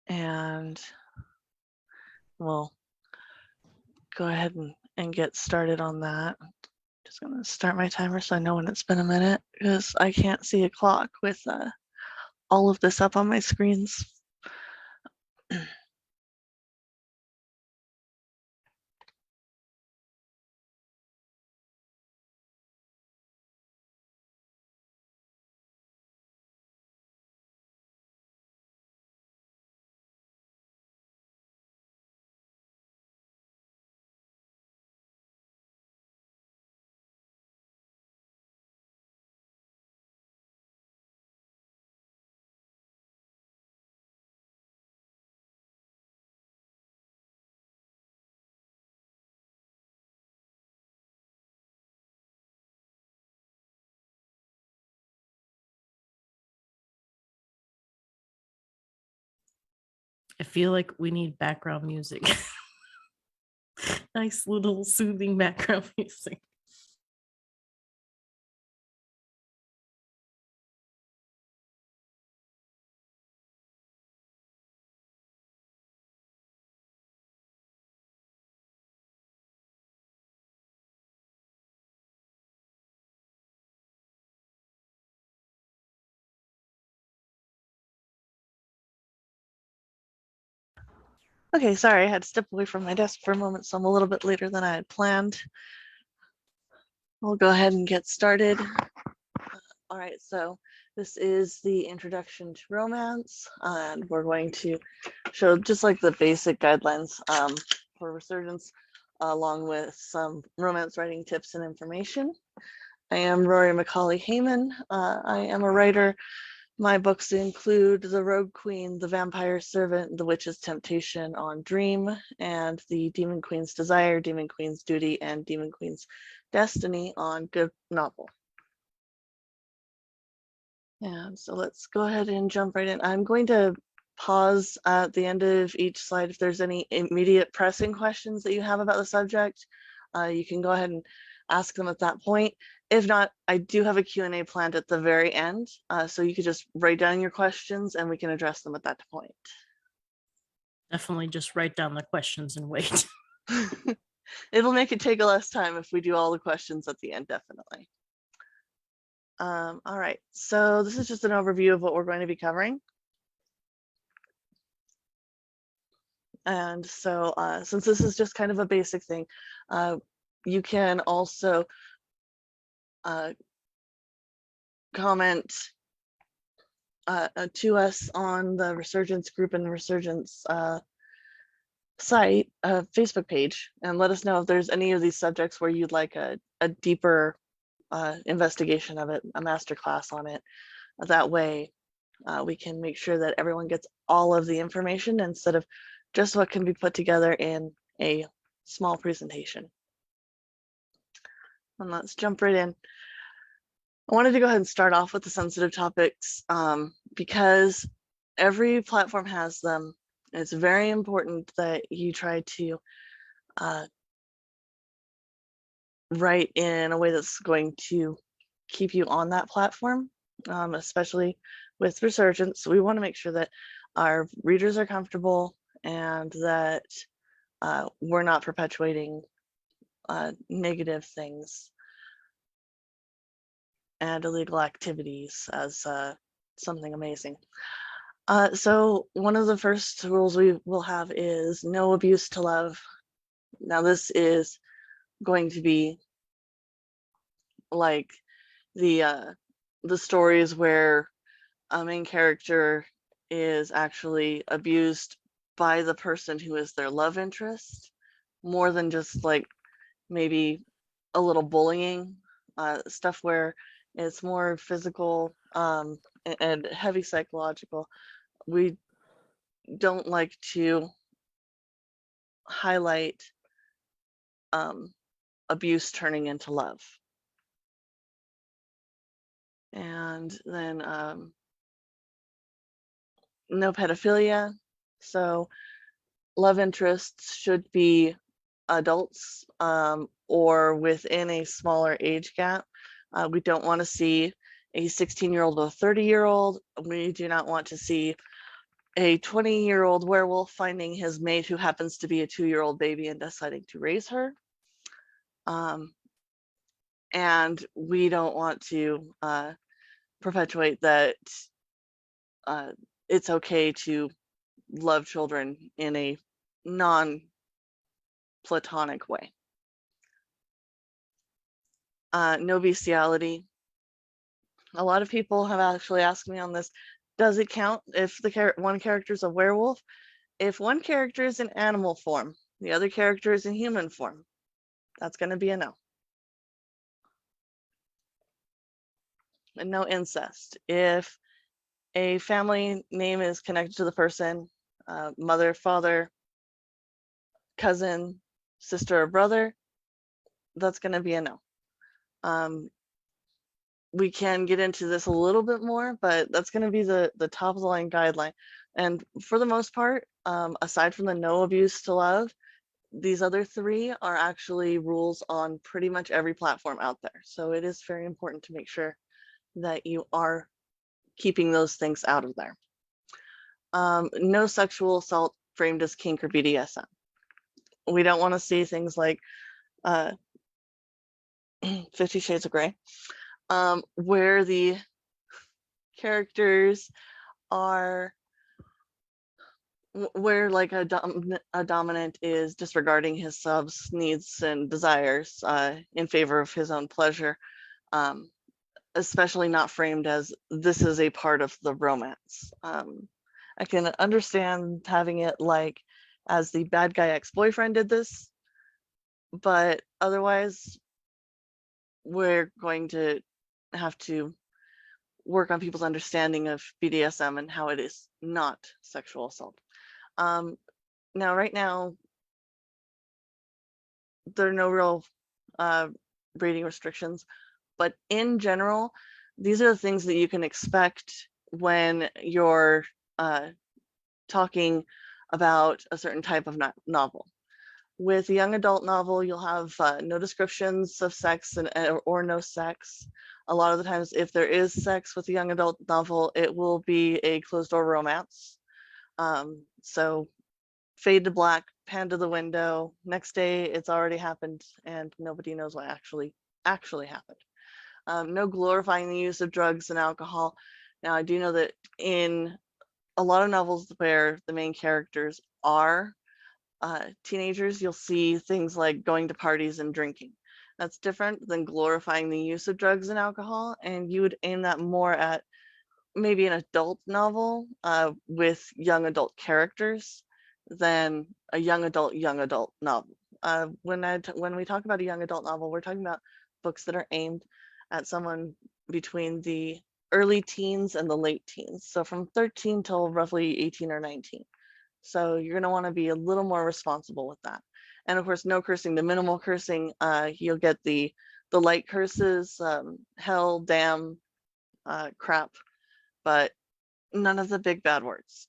And we'll go ahead and get started on that. Just gonna start my timer so I know when it's been a minute, because I can't see a clock with all of this up on my screens. I feel like we need background music. Nice little soothing background music. Okay, sorry, I had to step away from my desk for a moment, so I'm a little bit later than I had planned. We'll go ahead and get started. All right, so this is the introduction to romance, and we're going to show just like the basic guidelines for Resurgence, along with some romance writing tips and information. I am Rory Macaulay Heyman. I am a writer. My books include The Rogue Queen, The Vampire Servant, The Witch's Temptation on Dream, and The Demon Queen's Desire, Demon Queen's Duty, and Demon Queen's Destiny on Good Novel. And so let's go ahead and jump right in. I'm going to pause at the end of each slide if there's any immediate pressing questions that you have about the subject. You can go ahead and ask them at that point. If not, I do have a Q&A planned at the very end, so you could just write down your questions and we can address them at that point. Definitely just write down the questions and wait. It'll make it take less time if we do all the questions at the end, definitely. All right, so this is just an overview of what we're going to be covering. And so since this is just kind of a basic thing, you can also comment to us on the Resurgence group and Resurgence site, Facebook page, and let us know if there's any of these subjects where you'd like a deeper investigation of it, a masterclass on it. That way we can make sure that everyone gets all of the information instead of just what can be put together in a small presentation. And let's jump right in. I wanted to go ahead and start off with the sensitive topics because every platform has them. It's very important that you try to write in a way that's going to keep you on that platform, especially with Resurgence. We want to make sure that our readers are comfortable and that we're not perpetuating negative things and illegal activities as something amazing. So one of the first rules we will have is no abuse to love. Now this is going to be like the stories where a main character is actually abused by the person who is their love interest, more than just like maybe a little bullying, stuff where it's more physical and heavy psychological. We don't like to highlight abuse turning into love. And then no pedophilia. So love interests should be adults or within a smaller age gap. We don't want to see a 16-year-old or 30-year-old. We do not want to see a 20-year-old werewolf finding his mate who happens to be a 2-year-old baby and deciding to raise her. And we don't want to perpetuate that it's okay to love children in a non-platonic way. No bestiality. A lot of people have actually asked me on this, does it count if one character is a werewolf? If one character is in animal form, the other character is in human form, that's going to be a no. And no incest. If a family name is connected to the person, mother, father, cousin, sister, or brother, that's going to be a no. We can get into this a little bit more, but that's going to be the top of the line guideline. And for the most part, aside from the no abuse to love, these other three are actually rules on pretty much every platform out there. So it is very important to make sure that you are keeping those things out of there. No sexual assault framed as kink or BDSM. We don't want to see things like 50 Shades of Grey, where the characters are, where like a dominant is disregarding his sub's needs and desires in favor of his own pleasure, especially not framed as this is a part of the romance. I can understand having it like as the bad guy ex-boyfriend did this, but otherwise we're going to have to work on people's understanding of BDSM and how it is not sexual assault. Now, right now, there are no real rating restrictions, but in general, these are the things that you can expect when you're talking about a certain type of novel. With a young adult novel, you'll have no descriptions of sex or no sex. A lot of the times, if there is sex with a young adult novel, it will be a closed-door romance. So fade to black, pan to the window. Next day, it's already happened, and nobody knows what actually happened. No glorifying the use of drugs and alcohol. Now, I do know that in a lot of novels where the main characters are teenagers, you'll see things like going to parties and drinking. That's different than glorifying the use of drugs and alcohol, and you would aim that more at maybe an adult novel with young adult characters than a young adult novel. When we talk about a young adult novel, we're talking about books that are aimed at someone between the early teens and the late teens, so from 13 till roughly 18 or 19. So you're going to want to be a little more responsible with that. And of course, no cursing. The minimal cursing, you'll get the light curses, hell, damn, crap, but none of the big bad words.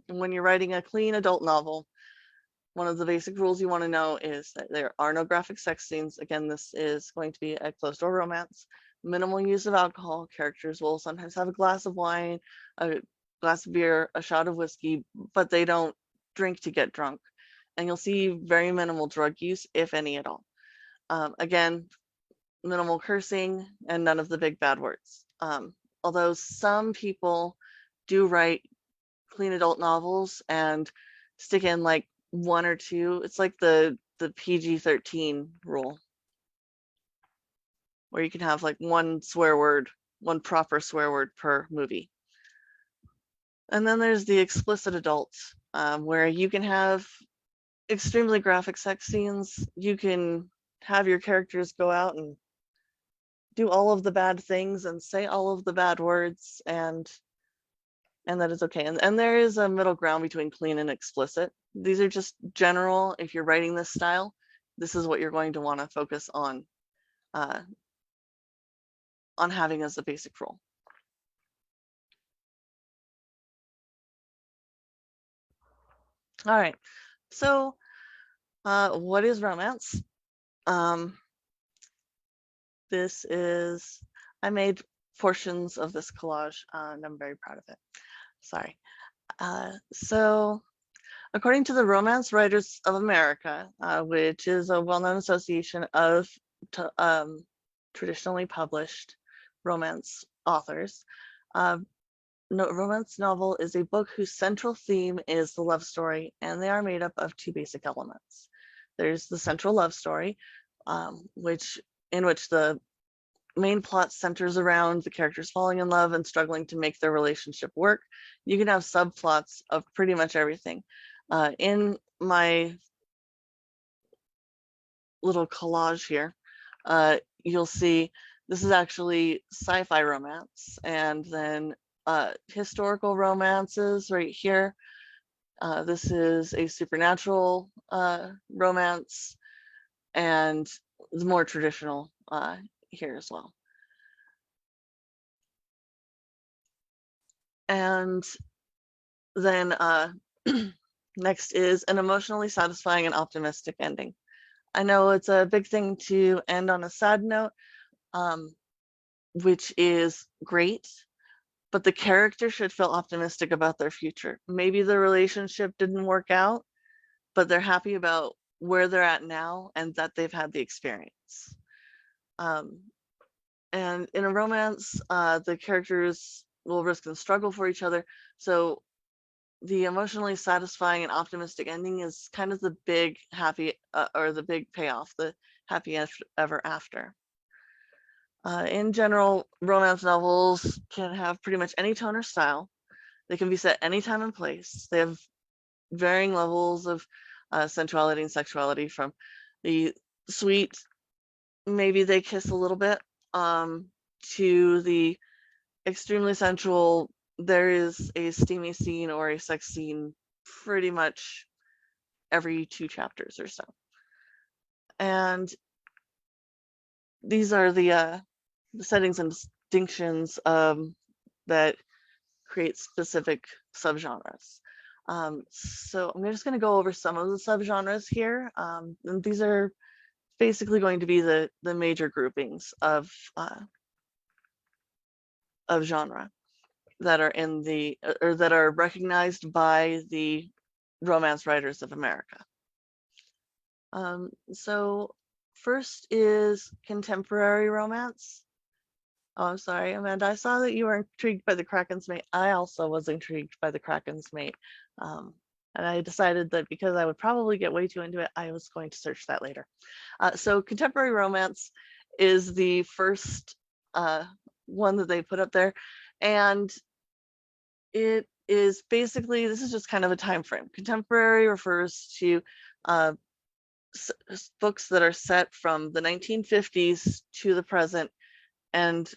And when you're writing a clean adult novel, one of the basic rules you want to know is that there are no graphic sex scenes. Again, this is going to be a closed-door romance. Minimal use of alcohol. Characters will sometimes have a glass of wine, a glass of beer, a shot of whiskey, but they don't drink to get drunk. And you'll see very minimal drug use, if any at all. Again, minimal cursing and none of the big bad words. Although some people do write clean adult novels and stick in like one or two. It's like the PG-13 rule, where you can have like one proper swear word per movie. And then there's the explicit adult, where you can have extremely graphic sex scenes. You can have your characters go out and do all of the bad things and say all of the bad words, and that is okay. And there is a middle ground between clean and explicit. These are just general. If you're writing this style, this is what you're going to want to focus on having as a basic rule. All right. So, what is romance? This is, I made portions of this collage, and I'm very proud of it. Sorry. So according to the Romance Writers of America, which is a well-known association of traditionally published romance authors, romance novel is a book whose central theme is the love story, and they are made up of two basic elements. There's the central love story, in which the main plot centers around the characters falling in love and struggling to make their relationship work. You can have subplots of pretty much everything. In my little collage here, you'll see this is actually sci-fi romance, and then historical romances right here. This is a supernatural romance, and the more traditional here as well. And then next is an emotionally satisfying and optimistic ending. I know it's a big thing to end on a sad note, which is great, but the character should feel optimistic about their future. Maybe the relationship didn't work out, but they're happy about where they're at now and that they've had the experience. And in a romance, the characters will risk and struggle for each other. So the emotionally satisfying and optimistic ending is kind of the big happy or the big payoff, the happy ever after. In general, romance novels can have pretty much any tone or style. They can be set any time and place. They have varying levels of sensuality and sexuality, from the sweet, maybe they kiss a little bit, to the extremely sensual, there is a steamy scene or a sex scene pretty much every 2 chapters or so. And these are the settings and distinctions that create specific subgenres. So I'm just going to go over some of the subgenres here. And these are basically going to be the major groupings of genre that are in the or that are recognized by the Romance Writers of America. So first is contemporary romance. Oh, I'm sorry, Amanda. I saw that you were intrigued by the Kraken's Mate. I also was intrigued by the Kraken's Mate. And I decided that because I would probably get way too into it, I was going to search that later. So contemporary romance is the first one that they put up there. And it is basically, this is just kind of a time frame. Contemporary refers to books that are set from the 1950s to the present, and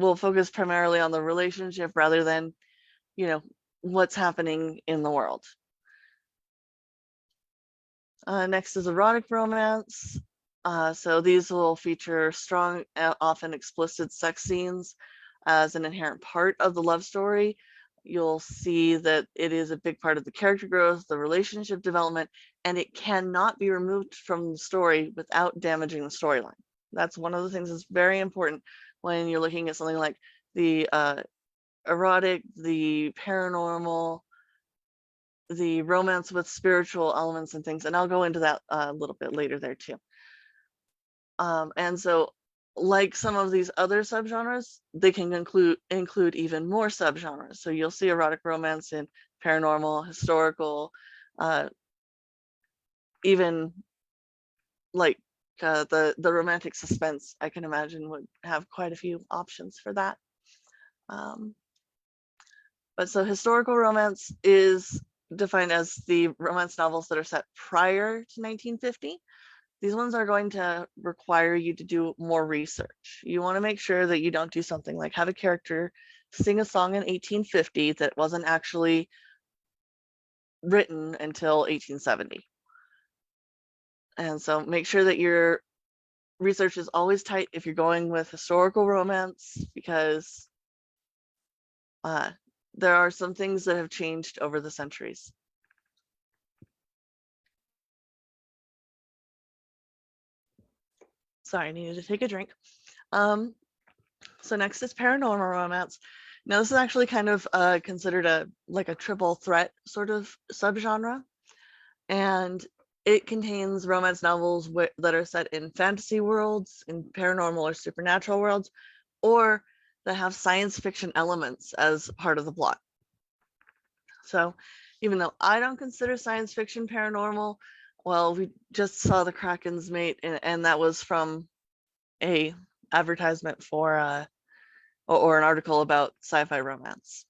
will focus primarily on the relationship rather than, what's happening in the world. Next is erotic romance. So these will feature strong, often explicit sex scenes as an inherent part of the love story. You'll see that it is a big part of the character growth, the relationship development, and it cannot be removed from the story without damaging the storyline. That's one of the things that's very important when you're looking at something like the erotic, the paranormal, the romance with spiritual elements and things. And I'll go into that a little bit later there too. And so, like some of these other subgenres, they can include even more subgenres. So you'll see erotic romance in paranormal, historical, even like the romantic suspense. I can imagine would have quite a few options for that. But so historical romance is defined as the romance novels that are set prior to 1950. These ones are going to require you to do more research. You want to make sure that you don't do something like have a character sing a song in 1850 that wasn't actually written until 1870. And so make sure that your research is always tight if you're going with historical romance, because there are some things that have changed over the centuries. Sorry, I needed to take a drink. So next is paranormal romance. Now, this is actually kind of considered a triple threat sort of subgenre, and it contains romance novels that are set in fantasy worlds, in paranormal or supernatural worlds, or that have science fiction elements as part of the plot. So even though I don't consider science fiction paranormal, well, we just saw the Kraken's mate, and that was from a advertisement for or an article about sci-fi romance.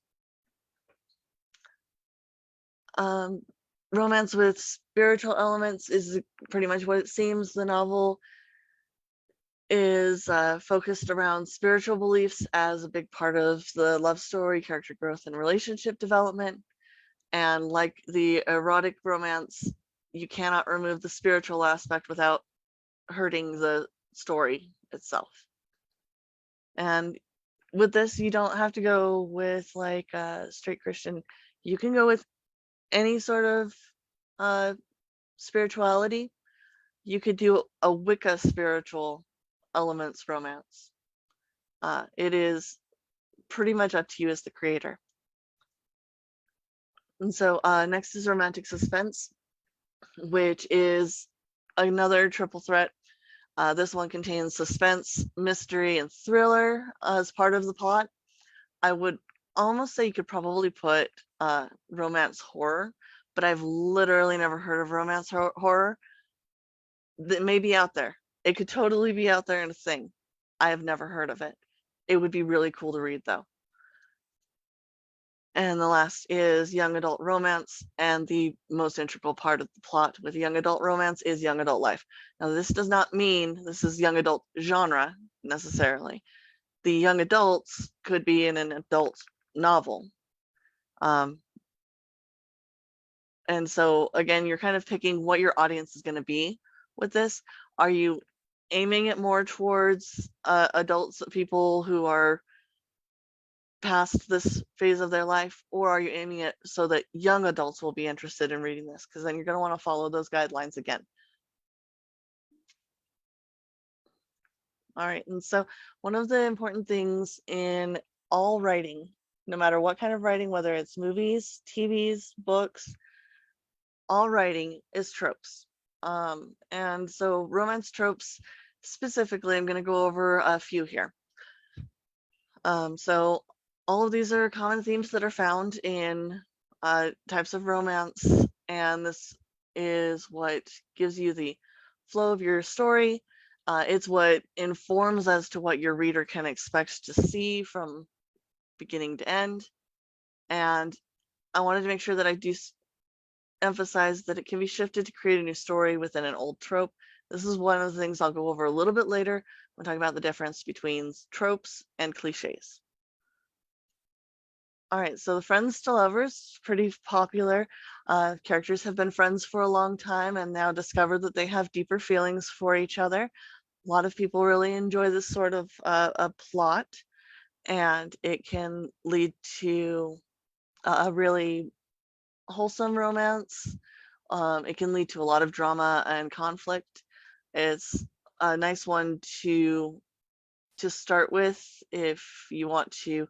Romance with spiritual elements is pretty much what it seems. The novel is focused around spiritual beliefs as a big part of the love story, character growth, and relationship development. And like the erotic romance, you cannot remove the spiritual aspect without hurting the story itself. And with this, you don't have to go with like straight Christian. You can go with any sort of spirituality. You could do a Wicca spiritual elements romance. It is pretty much up to you as the creator. And so next is romantic suspense, which is another triple threat. This one contains suspense, mystery, and thriller as part of the plot. I would almost say you could probably put romance horror, but I've literally never heard of romance horror. That may be out there. It could totally be out there in a thing. I have never heard of it. It would be really cool to read, though. And the last is young adult romance, and the most integral part of the plot with young adult romance is young adult life. Now, this does not mean this is young adult genre necessarily. The young adults could be in an adult novel. And so, again, you're kind of picking what your audience is going to be with this. Are you aiming it more towards adults, people who are past this phase of their life, or are you aiming it so that young adults will be interested in reading this? Because then you're going to want to follow those guidelines again. All right, and so one of the important things in all writing, no matter what kind of writing, whether it's movies, TVs, books, all writing is tropes. And so romance tropes specifically, I'm going to go over a few here. So all of these are common themes that are found in types of romance, and this is what gives you the flow of your story. It's what informs as to what your reader can expect to see from beginning to end. And I wanted to make sure that I do emphasize that it can be shifted to create a new story within an old trope. This is one of the things I'll go over a little bit later when talking about the difference between tropes and cliches. All right, so the friends to lovers, pretty popular. Characters have been friends for a long time and now discover that they have deeper feelings for each other. A lot of people really enjoy this sort of a plot, and it can lead to a really wholesome romance. It can lead to a lot of drama and conflict. It's a nice one to start with if you want to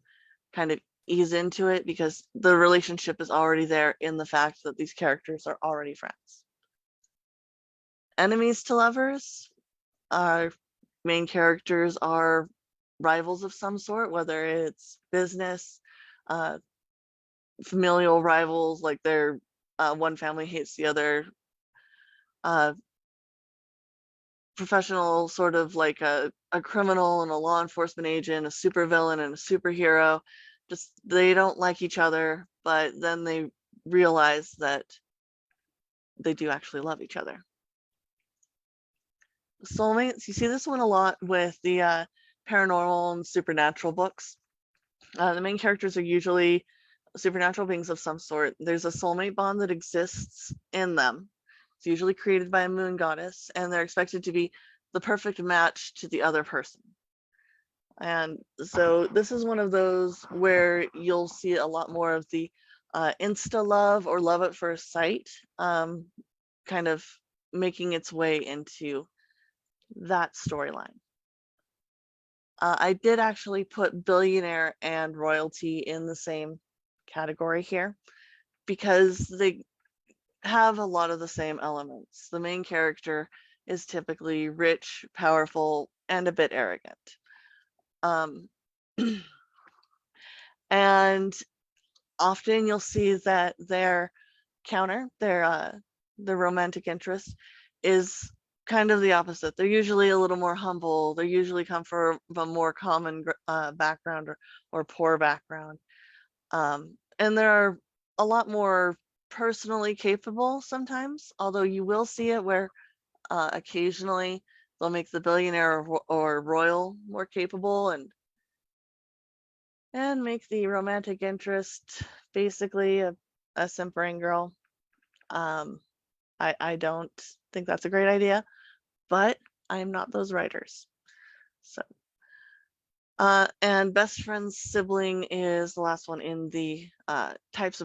kind of ease into it, because the relationship is already there in the fact that these characters are already friends. Enemies to lovers, our main characters are rivals of some sort, whether it's business, familial rivals, like they're one family hates the other, professional, sort of like a criminal and a law enforcement agent, a supervillain and a superhero. Just they don't like each other, but then they realize that they do actually love each other. Soulmates, you see this one a lot with the paranormal and supernatural books. The main characters are usually supernatural beings of some sort. There's a soulmate bond that exists in them. It's usually created by a moon goddess, and they're expected to be the perfect match to the other person. And so this is one of those where you'll see a lot more of the insta love or love at first sight kind of making its way into that storyline. I did actually put billionaire and royalty in the same category here because they have a lot of the same elements. The main character is typically rich, powerful, and a bit arrogant. Um, and often you'll see that their counter, their romantic interest, is kind of the opposite. They're usually a little more humble. They usually come from a more common background or poor background. And they're a lot more personally capable sometimes, although you will see it where occasionally they'll make the billionaire or royal more capable and make the romantic interest basically a simpering girl. Um, I don't think that's a great idea, but I'm not those writers. So, and best friend's sibling is the last one in the types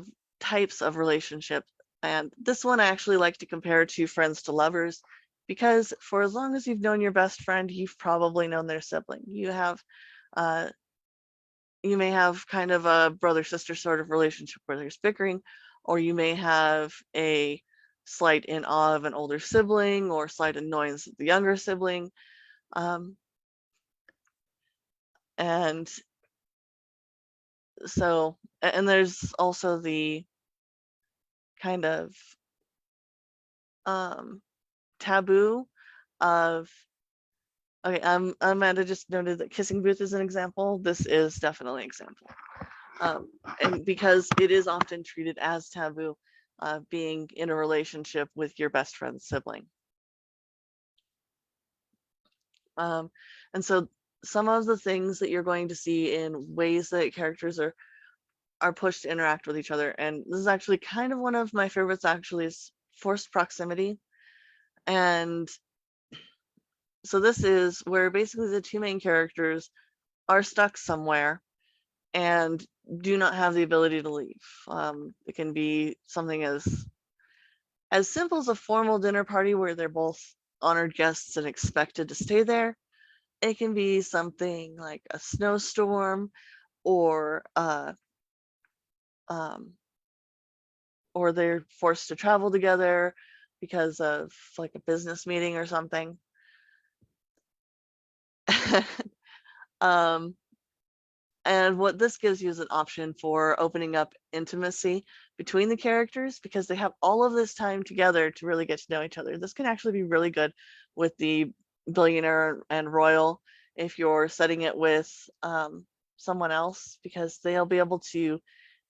of relationship. And this one I actually like to compare to friends to lovers because for as long as you've known your best friend, you've probably known their sibling. Uh, you may have kind of a brother sister sort of relationship where there's bickering, or you may have a slight in awe of an older sibling or slight annoyance of the younger sibling. Um, and so, and there's also the kind of um, taboo of, okay, Amanda just noted that kissing booth is an example. This is definitely an example. And because it is often treated as taboo, being in a relationship with your best friend's sibling. And so some of the things that you're going to see in ways that characters are pushed to interact with each other, and this is actually kind of one of my favorites actually, is forced proximity. And so this is where basically the two main characters are stuck somewhere and do not have the ability to leave. It can be something as simple as a formal dinner party where they're both honored guests and expected to stay there. It can be something like a snowstorm or um, or they're forced to travel together because of like a business meeting or something. um, And what this gives you is an option for opening up intimacy between the characters because they have all of this time together to really get to know each other. This can actually be really good with the billionaire and royal if you're setting it with someone else because they'll be able to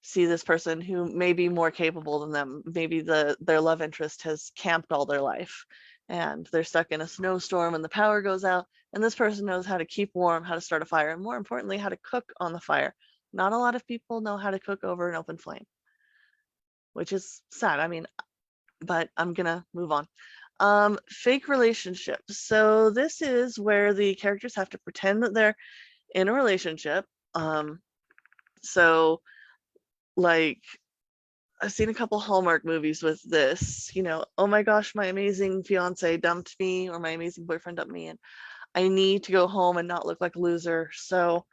see this person who may be more capable than them. Maybe their love interest has camped all their life and they're stuck in a snowstorm and the power goes out, and this person knows how to keep warm, how to start a fire, and more importantly, how to cook on the fire. Not a lot of people know how to cook over an open flame, which is sad. I mean, but I'm gonna move on. Fake relationships. So this is where the characters have to pretend that they're in a relationship. So like I've seen a couple Hallmark movies with this, oh my gosh, my amazing fiance dumped me or my amazing boyfriend dumped me and I need to go home and not look like a loser. So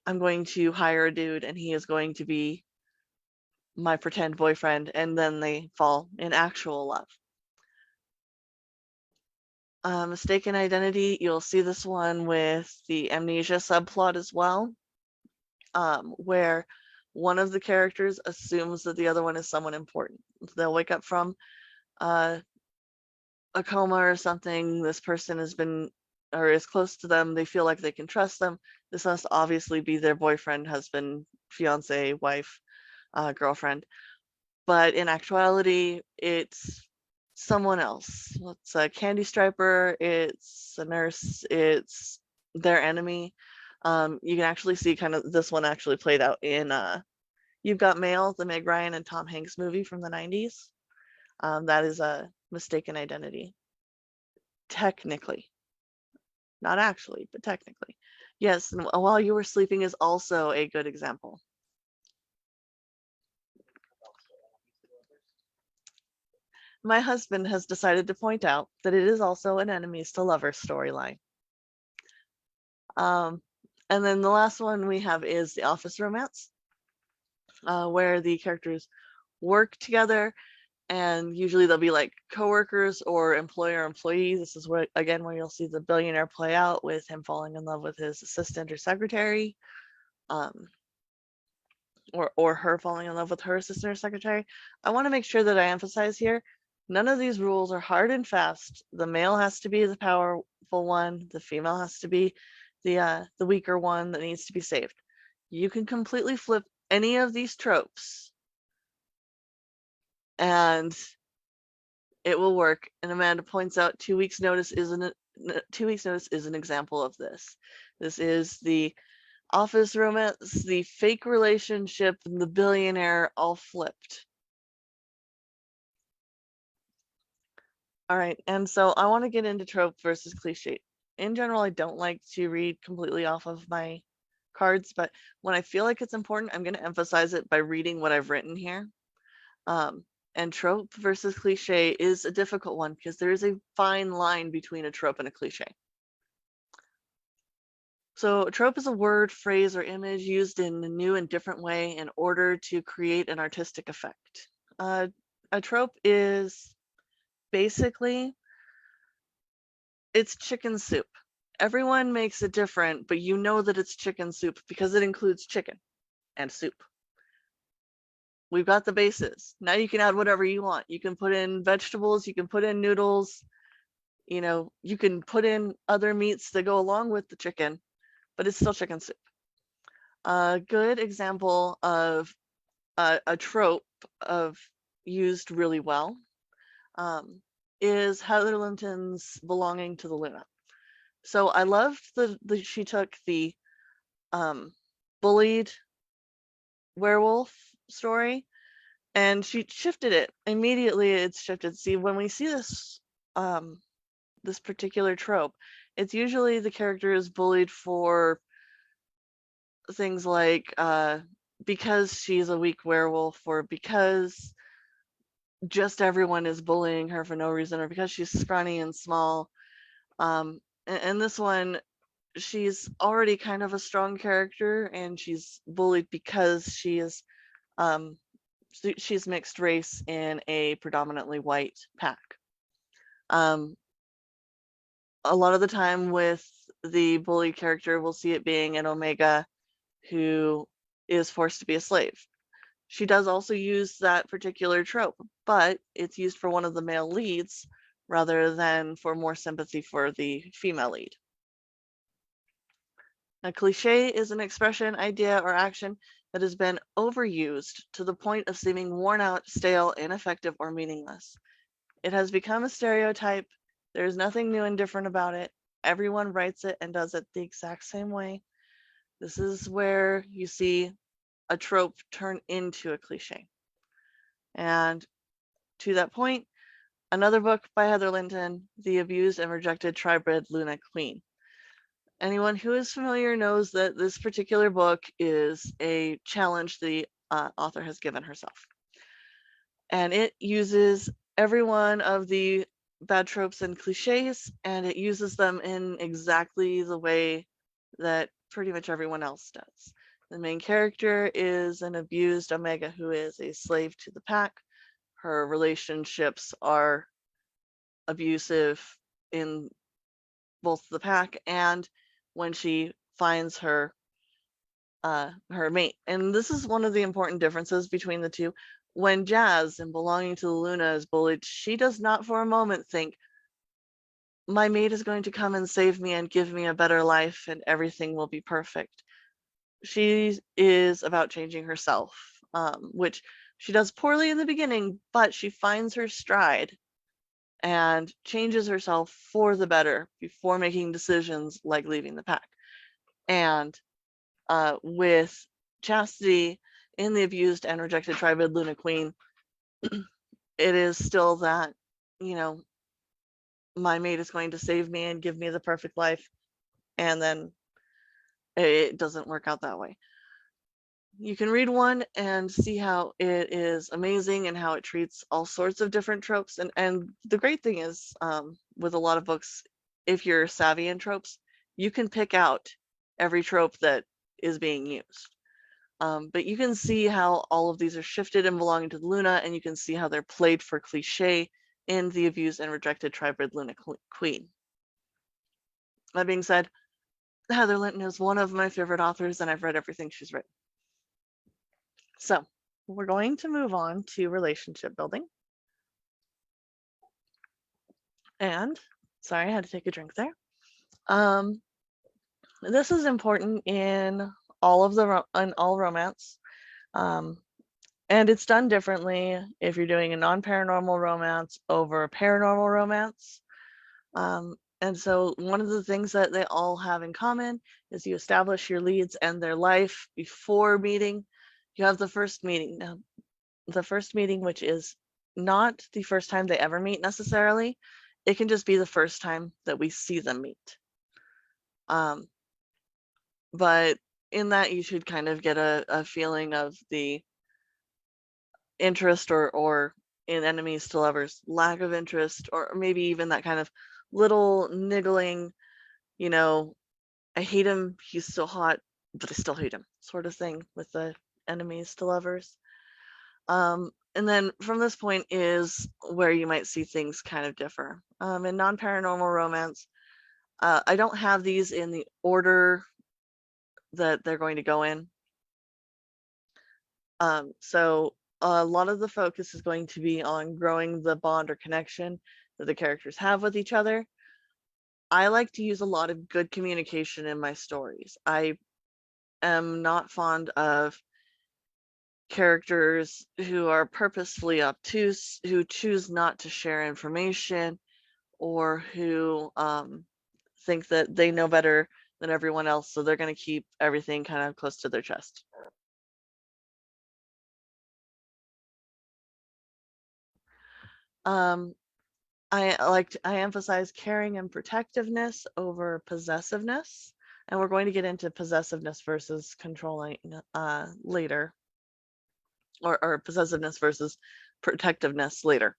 I'm going to hire a dude and he is going to be my pretend boyfriend. And then they fall in actual love. Mistaken identity, you'll see this one with the amnesia subplot as well, where one of the characters assumes that the other one is someone important. They'll wake up from uh, a coma or something. This person has been or is close to them. They feel like they can trust them. This must obviously be their boyfriend, husband, fiance, wife, girlfriend. But in actuality, it's someone else. It's a candy striper, it's a nurse, it's their enemy. You can actually see kind of this one actually played out in You've Got Mail, the Meg Ryan and Tom Hanks movie from the 90s. That is a mistaken identity. Technically. Not actually, but technically. Yes, and While You Were Sleeping is also a good example. My husband has decided to point out that it is also an enemies to lovers storyline. Um, And then the last one we have is the office romance, where the characters work together, and usually they'll be like coworkers or employer-employee. This is where, again, where you'll see the billionaire play out with him falling in love with his assistant or secretary, or her falling in love with her assistant or secretary. I want to make sure that I emphasize here, none of these rules are hard and fast. The male has to be the powerful one. The female has to be the weaker one that needs to be saved. You can completely flip any of these tropes and it will work. And Amanda points out 2 weeks notice is an example of this. This is the office romance, the fake relationship, and the billionaire all flipped. All right, and so I want to get into trope versus cliche. In general, I don't like to read completely off of my cards, but when I feel like it's important, I'm going to emphasize it by reading what I've written here. And trope versus cliche is a difficult one because there is a fine line between a trope and a cliche. So a trope is a word, phrase, or image used in a new and different way in order to create an artistic effect. A trope is basically, it's chicken soup. Everyone makes it different, but you know that it's chicken soup because it includes chicken and soup. We've got the bases. Now you can add whatever you want. You can put in vegetables, you can put in noodles, you can put in other meats that go along with the chicken, but it's still chicken soup. A good example of a trope of used really well is Heather Linton's Belonging to the Luna. So I loved she took the bullied werewolf story and she shifted it immediately. It's shifted. See, when we see this this particular trope, it's usually the character is bullied for things like because she's a weak werewolf, or because just everyone is bullying her for no reason, or because she's scrawny and small. And this one, she's already kind of a strong character, and she's bullied because she's mixed race in a predominantly white pack. A lot of the time with the bullied character, we'll see it being an Omega who is forced to be a slave. She does also use that particular trope, but it's used for one of the male leads rather than for more sympathy for the female lead. A cliche is an expression, idea, or action that has been overused to the point of seeming worn out, stale, ineffective, or meaningless. It has become a stereotype. There is nothing new and different about it. Everyone writes it and does it the exact same way. This is where you see a trope turn into a cliche. And to that point, another book by Heather Linton, The Abused and Rejected Tribrid Luna Queen. Anyone who is familiar knows that this particular book is a challenge the author has given herself. And it uses every one of the bad tropes and cliches, and it uses them in exactly the way that pretty much everyone else does. The main character is an abused Omega who is a slave to the pack. Her relationships are abusive in both the pack and when she finds her mate. And this is one of the important differences between the two. When Jazz in Belonging to the Luna is bullied, she does not for a moment think, my mate is going to come and save me and give me a better life and everything will be perfect. She is about changing herself, which she does poorly in the beginning, but she finds her stride and changes herself for the better before making decisions like leaving the pack. And with Chastity in The Abused and Rejected Tribrid Luna Queen, it is still that, my mate is going to save me and give me the perfect life, and then it doesn't work out that way. You can read one and see how it is amazing and how it treats all sorts of different tropes. And the great thing is, with a lot of books, if you're savvy in tropes, you can pick out every trope that is being used. But you can see how all of these are shifted and belonging to the Luna, and you can see how they're played for cliche in the abused and rejected tribrid Luna Queen. That being said, Heather Linton is one of my favorite authors, and I've read everything she's written. So we're going to move on to relationship building. And sorry, I had to take a drink there. This is important in all of in all romance. And it's done differently if you're doing a non-paranormal romance over a paranormal romance. And so one of the things that they all have in common is you establish your leads and their life before meeting. You have the first meeting. Now, the first meeting, which is not the first time they ever meet necessarily, it can just be the first time that we see them meet. But in that, you should kind of get a feeling of the interest or in enemies to lovers, lack of interest, or maybe even that kind of little niggling, you know, I hate him, he's so hot, but I still hate him sort of thing with the enemies to lovers. And then from this point is where you might see things kind of differ. In non-paranormal romance, I don't have these in the order that they're going to go in. So a lot of the focus is going to be on growing the bond or connection that the characters have with each other. I like to use a lot of good communication in my stories. I am not fond of characters who are purposefully obtuse, who choose not to share information, or who think that they know better than everyone else, so they're going to keep everything kind of close to their chest. I emphasize caring and protectiveness over possessiveness, and we're going to get into possessiveness versus controlling later, or possessiveness versus protectiveness later.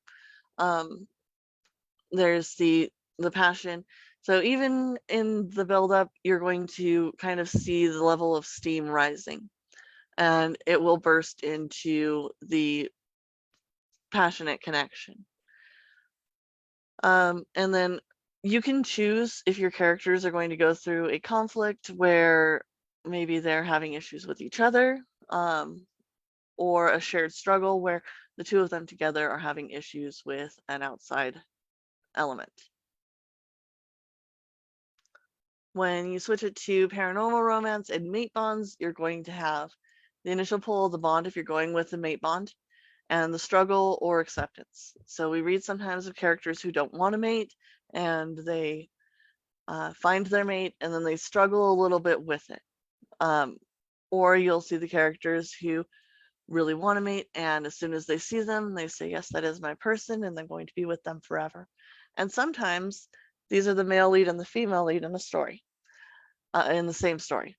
There's the passion. So even in the buildup, you're going to kind of see the level of steam rising, and it will burst into the passionate connection. And then you can choose if your characters are going to go through a conflict where maybe they're having issues with each other, or a shared struggle where the two of them together are having issues with an outside element. When you switch it to paranormal romance and mate bonds, you're going to have the initial pull of the bond if you're going with the mate bond, and the struggle or acceptance. So we read sometimes of characters who don't want to mate, and they find their mate, and then they struggle a little bit with it. Or you'll see the characters who really want to mate, and as soon as they see them, they say, yes, that is my person, and I'm going to be with them forever. And sometimes these are the male lead and the female lead in a story, in the same story.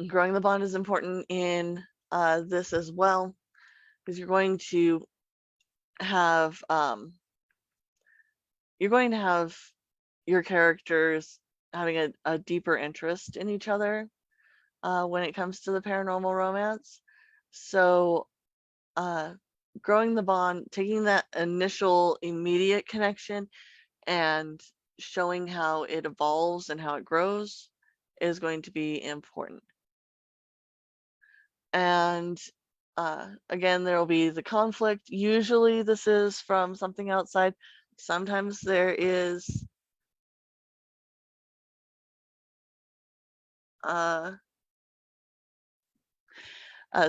Growing the bond is important in this as well, because you're going to have your characters having a deeper interest in each other when it comes to the paranormal romance. So growing the bond, taking that initial immediate connection and showing how it evolves and how it grows is going to be important. And again, there will be the conflict. Usually this is from something outside. Sometimes there is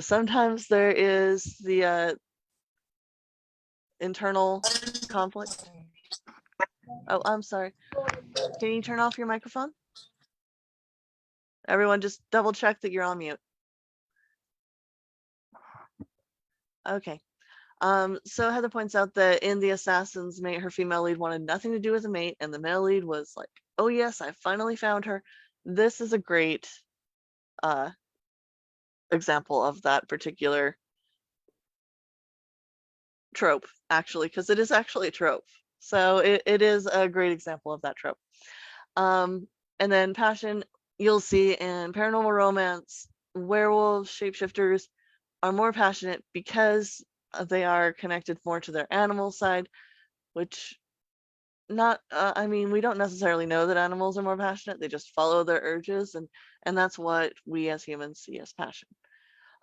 sometimes there is the internal conflict. Oh, I'm sorry. Can you turn off your microphone? Everyone just double check that you're on mute. Okay. So Heather points out that in the Assassin's Mate, her female lead wanted nothing to do with a mate, and the male lead was like, oh yes, I finally found her. This is a great example of that particular trope, actually, because it is actually a trope. So it is a great example of that trope. And then passion, you'll see in paranormal romance, werewolves, shapeshifters are more passionate because they are connected more to their animal side, which not I mean, we don't necessarily know that animals are more passionate. They just follow their urges, and that's what we as humans see as passion.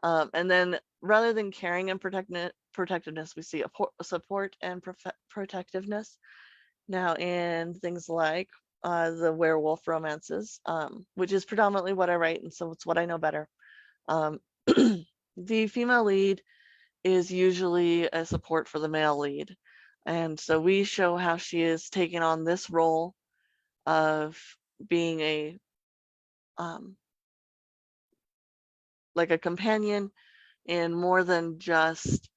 And then rather than caring and protectiveness, we see support and protectiveness. Now, in things like the werewolf romances, which is predominantly what I write, and so it's what I know better. Um, the female lead is usually a support for the male lead. And so we show how she is taking on this role of being a like a companion in more than just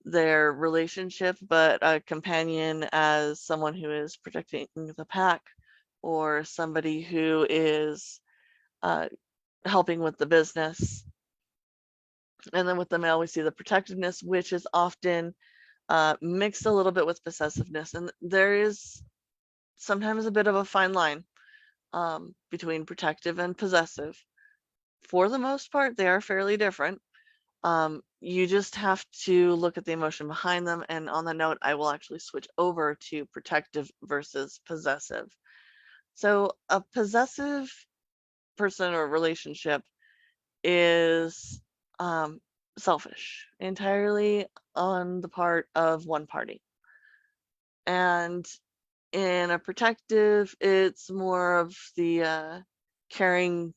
their relationship, but a companion as someone who is protecting the pack or somebody who is uh, helping with the business. And then with the male, we see the protectiveness, which is often mixed a little bit with possessiveness. And there is sometimes a bit of a fine line between protective and possessive. For the most part, they are fairly different. You just have to look at the emotion behind them. And on the note, I will actually switch over to protective versus possessive. So a possessive person or relationship is selfish, entirely on the part of one party. And in a protective, it's more of the caring,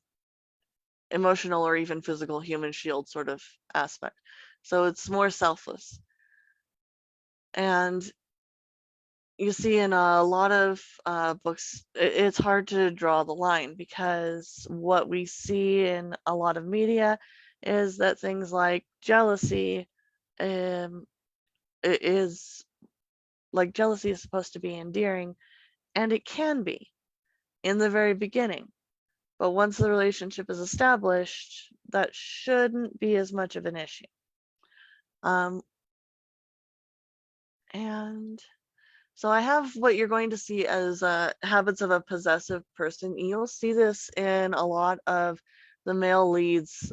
emotional, or even physical human shield sort of aspect. So it's more selfless. And you see in a lot of books, it's hard to draw the line because what we see in a lot of media is that things like jealousy um, is like jealousy is supposed to be endearing, and it can be in the very beginning. But once the relationship is established, that shouldn't be as much of an issue. Um, and so I have what you're going to see as habits of a possessive person. You'll see this in a lot of the male leads,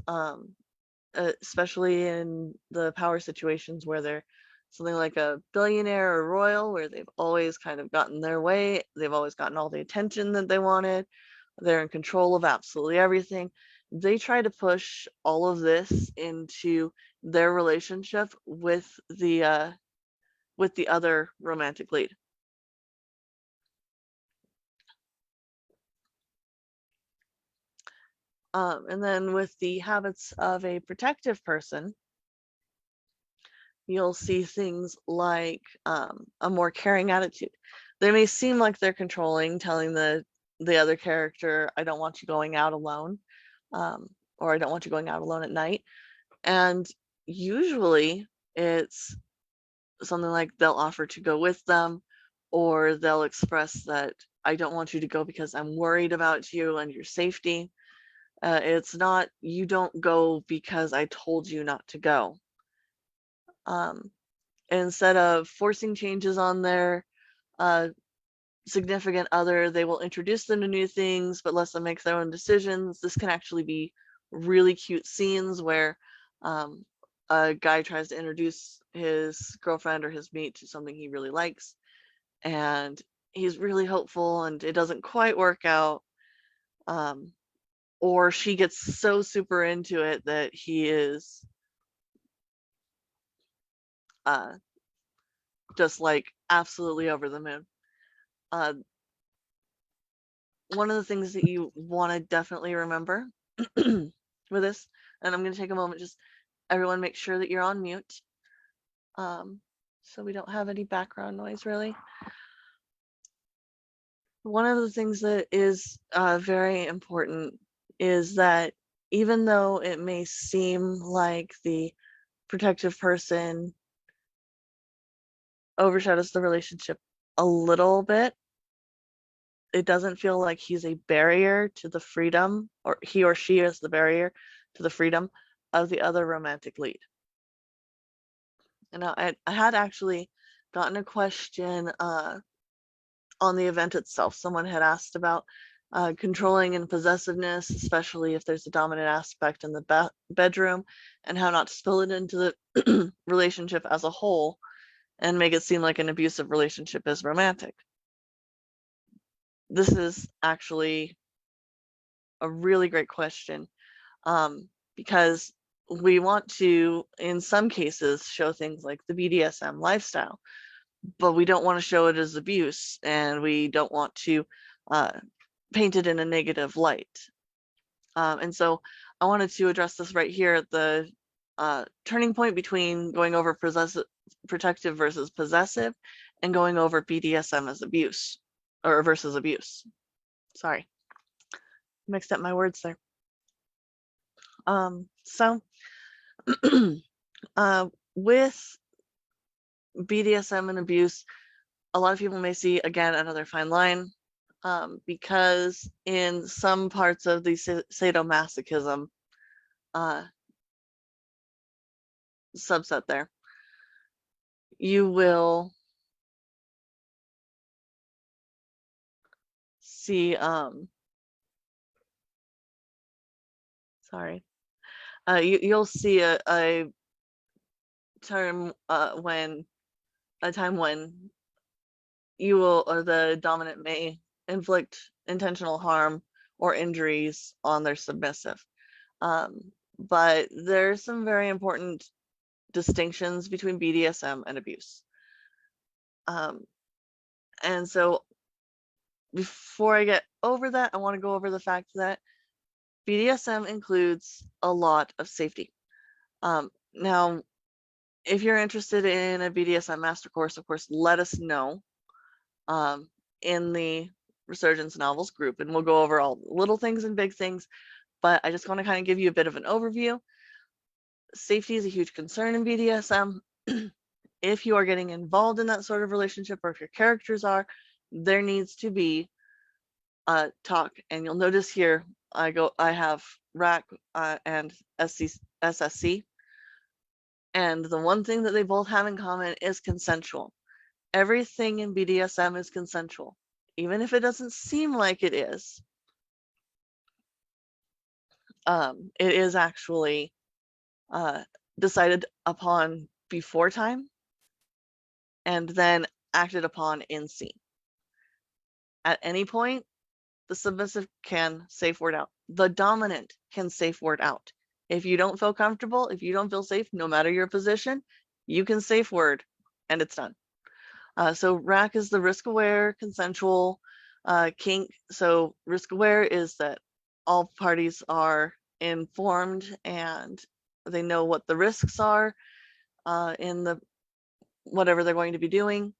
especially in the power situations where they're something like a billionaire or royal, where they've always kind of gotten their way. They've always gotten all the attention that they wanted. They're in control of absolutely everything. They try to push all of this into their relationship with the other romantic lead. And then with the habits of a protective person, you'll see things like a more caring attitude. They may seem like they're controlling, telling the other character, "I don't want you going out alone," or "I don't want you going out alone at night." And usually it's something like they'll offer to go with them, or they'll express that, "I don't want you to go because I'm worried about you and your safety." It's not, "You don't go because I told you not to go." Um, Instead of forcing changes on their uh, significant other, they will introduce them to new things, but let them make their own decisions. This can actually be really cute scenes where um, a guy tries to introduce his girlfriend or his mate to something he really likes, and he's really hopeful, and it doesn't quite work out. Um, or she gets so super into it that he is uh, just like absolutely over the moon. Uh, One of the things that you want to definitely remember with this, and I'm going to take a moment, just everyone make sure that you're on mute, so we don't have any background noise really. One of the things that is very important is that even though it may seem like the protective person overshadows the relationship a little bit, it doesn't feel like he's a barrier to the freedom, or he or she is the barrier to the freedom of the other romantic lead. And I had actually gotten a question on the event itself. Someone had asked about controlling and possessiveness, especially if there's a dominant aspect in the bedroom, and how not to spill it into the relationship as a whole and make it seem like an abusive relationship is romantic. This is actually a really great question, because we want to, in some cases, show things like the BDSM lifestyle, but we don't want to show it as abuse, and we don't want to paint it in a negative light. And so I wanted to address this right here at the turning point between going over protective versus possessive and going over BDSM as abuse or versus abuse. Sorry, mixed up my words there. So with BDSM and abuse, a lot of people may see, again, another fine line, because in some parts of the sadomasochism subset there, you will see, you'll see a term when a time when you will, or the dominant may inflict intentional harm or injuries on their submissive. But there's some very important distinctions between BDSM and abuse. And so before I get over that, I want to go over the fact that BDSM includes a lot of safety. Now, if you're interested in a BDSM master course, of course, let us know in the Resurgence novels group, and we'll go over all little things and big things, but I just want to kind of give you a bit of an overview. Safety is a huge concern in BDSM. If you are getting involved in that sort of relationship, or if your characters are, there needs to be talk. And you'll notice here, I have RAC and SSC. And the one thing that they both have in common is consensual. Everything in BDSM is consensual, even if it doesn't seem like it is. It is actually decided upon before time and then acted upon in scene. At any point, the submissive can safe word out. The dominant can safe word out. If you don't feel comfortable, if you don't feel safe, no matter your position, you can safe word and it's done. So RAC is the risk-aware, consensual kink. So risk-aware is that all parties are informed and they know what the risks are in the whatever they're going to be doing.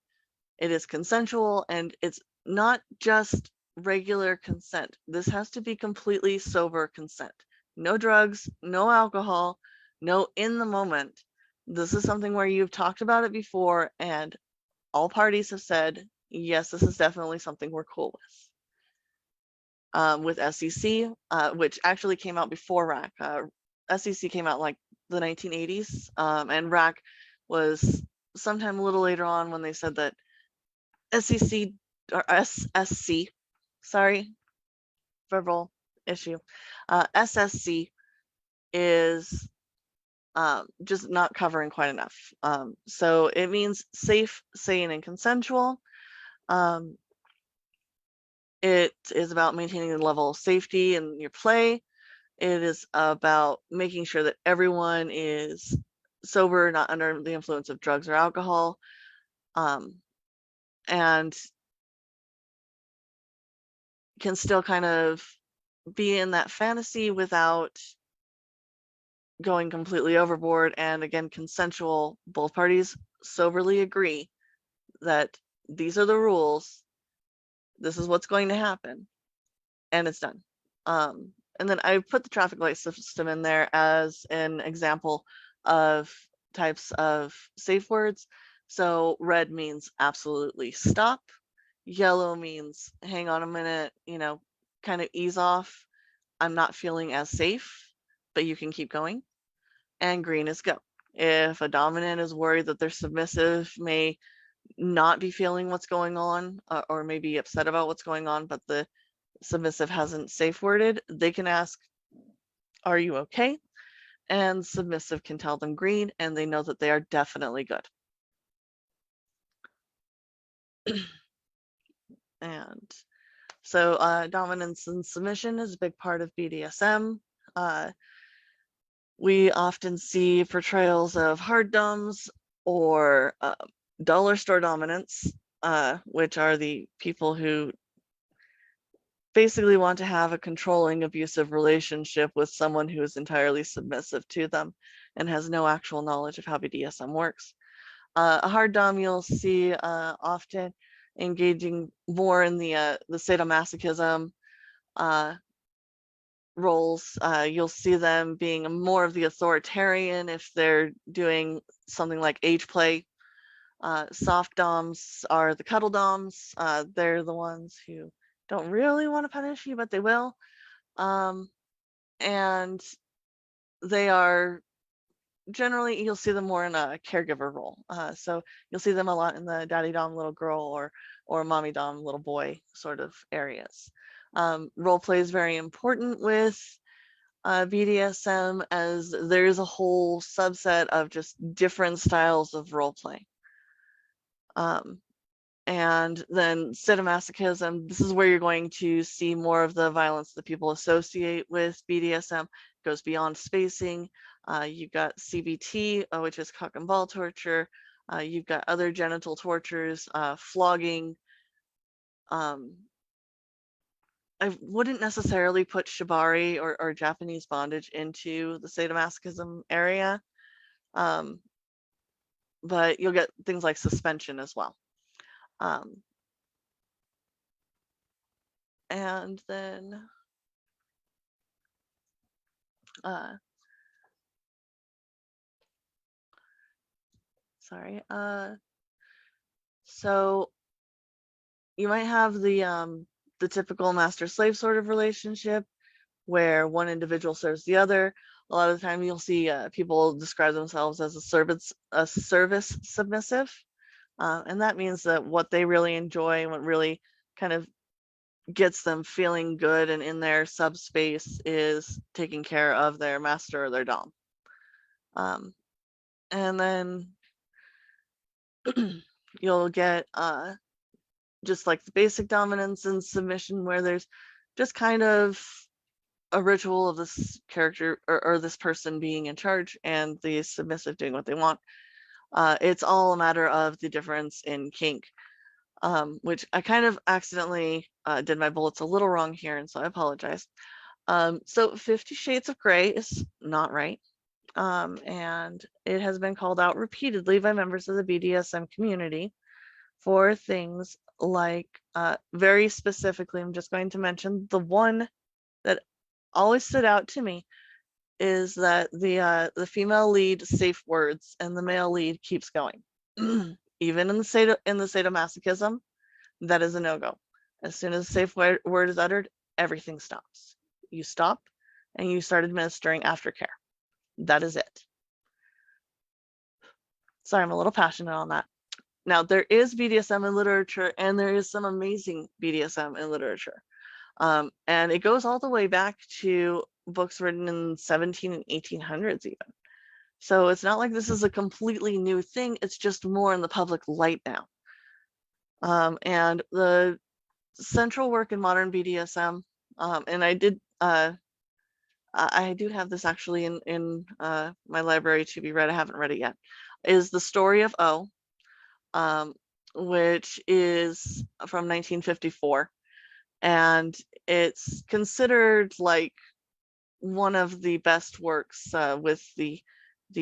It is consensual, and it's not just regular consent. This has to be completely sober consent. No drugs, no alcohol, no in the moment. This is something where you've talked about it before and all parties have said, yes, this is definitely something we're cool with. With SEC, which actually came out before RAC. SEC came out like the 1980s, and RAC was sometime a little later on when they said that SEC or SSC, sorry, verbal issue, SSC is just not covering quite enough. So it means safe, sane, and consensual. It is about maintaining the level of safety in your play. It is about making sure that everyone is sober, not under the influence of drugs or alcohol, and can still kind of be in that fantasy without going completely overboard. And again, consensual, both parties soberly agree that these are the rules, this is what's going to happen, and it's done. And then I put the traffic light system in there as an example of types of safe words. So red means absolutely stop. Yellow means hang on a minute, kind of ease off. I'm not feeling as safe, but you can keep going. And green is go. If a dominant is worried that their submissive may not be feeling what's going on, or may be upset about what's going on, but the submissive hasn't safe worded, they can ask, "Are you okay?" And submissive can tell them green, and they know that they are definitely good. And so dominance and submission is a big part of BDSM. We often see portrayals of hard doms or dollar store dominance, which are the people who basically want to have a controlling, abusive relationship with someone who is entirely submissive to them and has no actual knowledge of how BDSM works. A hard dom you'll see often engaging more in the sadomasochism roles. You'll see them being more of the authoritarian if they're doing something like age play. Soft doms are the cuddle doms. They're the ones who don't really want to punish you, but they will. And they are generally, you'll see them more in a caregiver role. So you'll see them a lot in the daddy dom little girl or mommy dom little boy sort of areas. Role play is very important with BDSM, as there's a whole subset of just different styles of role play. And then sadomasochism, this is where you're going to see more of the violence that people associate with BDSM. It goes beyond spacing. You've got CBT, which is cock and ball torture. You've got other genital tortures, flogging. I wouldn't necessarily put shibari or Japanese bondage into the sadomasochism area, but you'll get things like suspension as well. And then sorry, so you might have the typical master-slave sort of relationship where one individual serves the other. A lot of the time you'll see people describe themselves as a service submissive. And that means that what they really enjoy and what really kind of gets them feeling good and in their subspace is taking care of their master or their dom. And then you'll get just like the basic dominance and submission, where there's just kind of a ritual of this character or this person being in charge and the submissive doing what they want. It's all a matter of the difference in kink, which I kind of accidentally did my bullets a little wrong here, and so I apologize. So 50 Shades of Grey is not right. And it has been called out repeatedly by members of the BDSM community for things like, very specifically, I'm just going to mention the one that always stood out to me is that the female lead safe words and the male lead keeps going. Even in the sadomasochism, that is a no-go. As soon as a safe word is uttered, everything stops. You stop and you start administering aftercare. That is it. Sorry, I'm a little passionate on that. Now, there is BDSM in literature, and there is some amazing BDSM in literature. And it goes all the way back to books written in 17 and 1800s even. So it's not like this is a completely new thing. It's just more in the public light now. And the central work in modern BDSM, and I do have this actually in my library to be read. I haven't read it yet. Is The Story of O, which is from 1954, and it's considered like one of the best works with the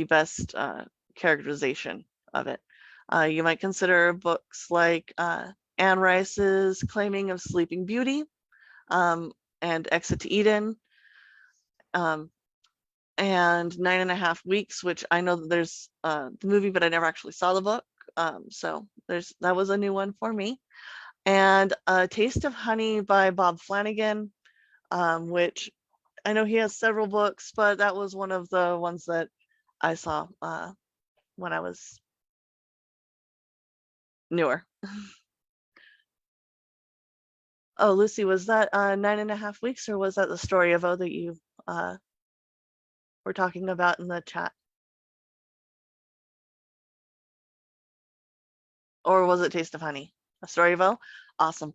best characterization of it. You might consider books like Anne Rice's Claiming of Sleeping Beauty, and Exit to Eden, and 9.5 Weeks, which I know that there's the movie, but I never actually saw the book. So that was a new one for me. And A Taste of Honey by Bob Flanagan, which I know he has several books, but that was one of the ones that I saw when I was newer. Oh, Lucy, was that 9.5 weeks, or was that the story of O that you were talking about in the chat? Or was it Taste of Honey? A story of O? Awesome.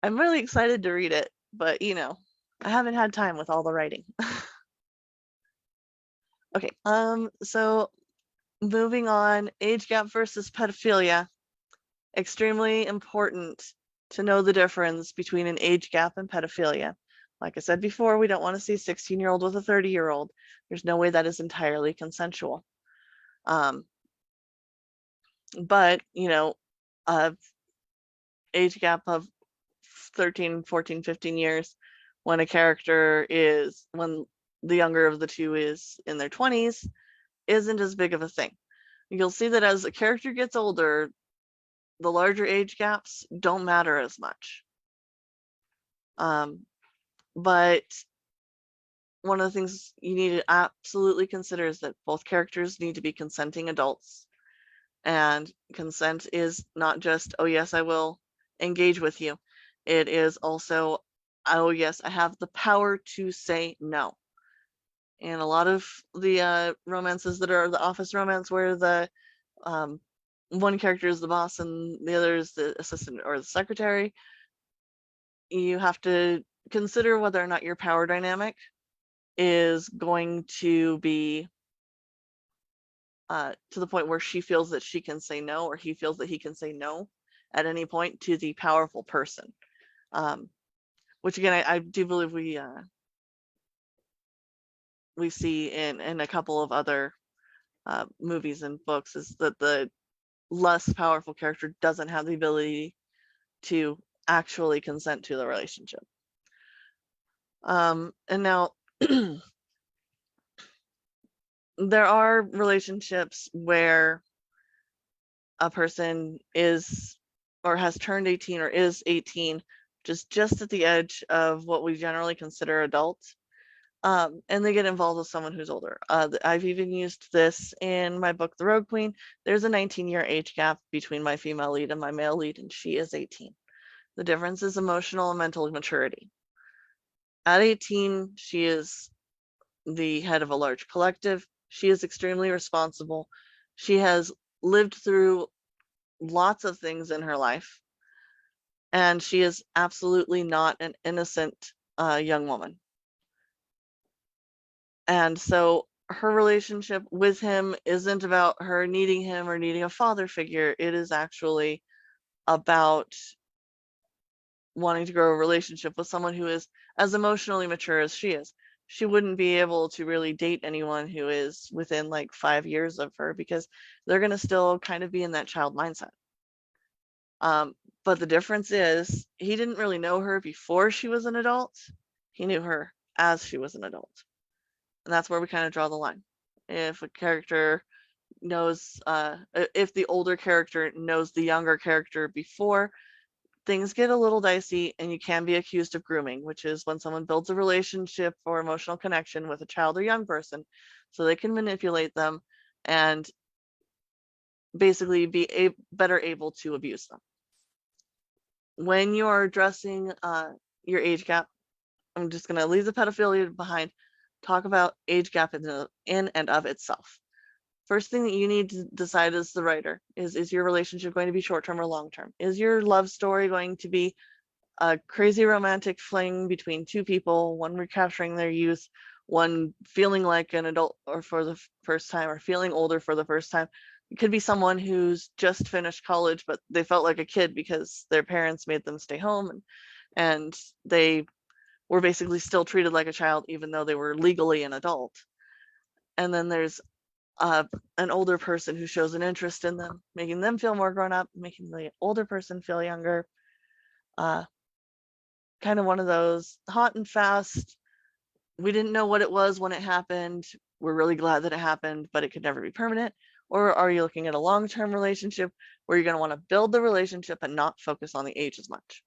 I'm really excited to read it, but I haven't had time with all the writing. Okay, so moving on, age gap versus pedophilia. Extremely important to know the difference between an age gap and pedophilia. Like I said before, we don't want to see a 16-year-old with a 30-year-old. There's no way that is entirely consensual. But, a age gap of 13, 14, 15 years when when the younger of the two is in their 20s isn't as big of a thing. You'll see that as a character gets older, the larger age gaps don't matter as much. But one of the things you need to absolutely consider is that both characters need to be consenting adults. And consent is not just, oh, yes, I will engage with you. It is also, oh, yes, I have the power to say no. And a lot of the romances that are the office romance where the one character is the boss and the other is the assistant or the secretary, you have to consider whether or not your power dynamic is going to be to the point where she feels that she can say no, or he feels that he can say no at any point to the powerful person. Which again, I do believe we see in a couple of other movies and books, is that the less powerful character doesn't have the ability to actually consent to the relationship. And now there are relationships where a person is or has turned 18 or is 18, just at the edge of what we generally consider adult, and they get involved with someone who's older. I've even used this in my book, The Rogue Queen. There's a 19-year age gap between my female lead and my male lead, and she is 18. The difference is emotional and mental maturity. At 18, she is the head of a large collective. She is extremely responsible. She has lived through lots of things in her life, and she is absolutely not an innocent young woman. And so her relationship with him isn't about her needing him or needing a father figure. It is actually about wanting to grow a relationship with someone who is as emotionally mature as she is. She wouldn't be able to really date anyone who is within like 5 years of her, because they're going to still kind of be in that child mindset. But the difference is he didn't really know her before she was an adult. He knew her as she was an adult. And that's where we kind of draw the line. If a character knows, if the older character knows the younger character before, things get a little dicey and you can be accused of grooming, which is when someone builds a relationship or emotional connection with a child or young person so they can manipulate them and basically be better able to abuse them. When you're addressing your age gap, I'm just going to leave the pedophilia behind, talk about age gap in and of itself. First thing that you need to decide as the writer is your relationship going to be short-term or long-term? Is your love story going to be a crazy romantic fling between two people, one recapturing their youth, one feeling like an adult or for the first time, or feeling older for the first time? It could be someone who's just finished college, but they felt like a kid because their parents made them stay home, and they were basically still treated like a child even though they were legally an adult. And then there's an older person who shows an interest in them, making them feel more grown up, making the older person feel younger. Kind of one of those hot and fast. We didn't know what it was when it happened. We're really glad that it happened, but it could never be permanent. Or are you looking at a long-term relationship where you're going to want to build the relationship and not focus on the age as much?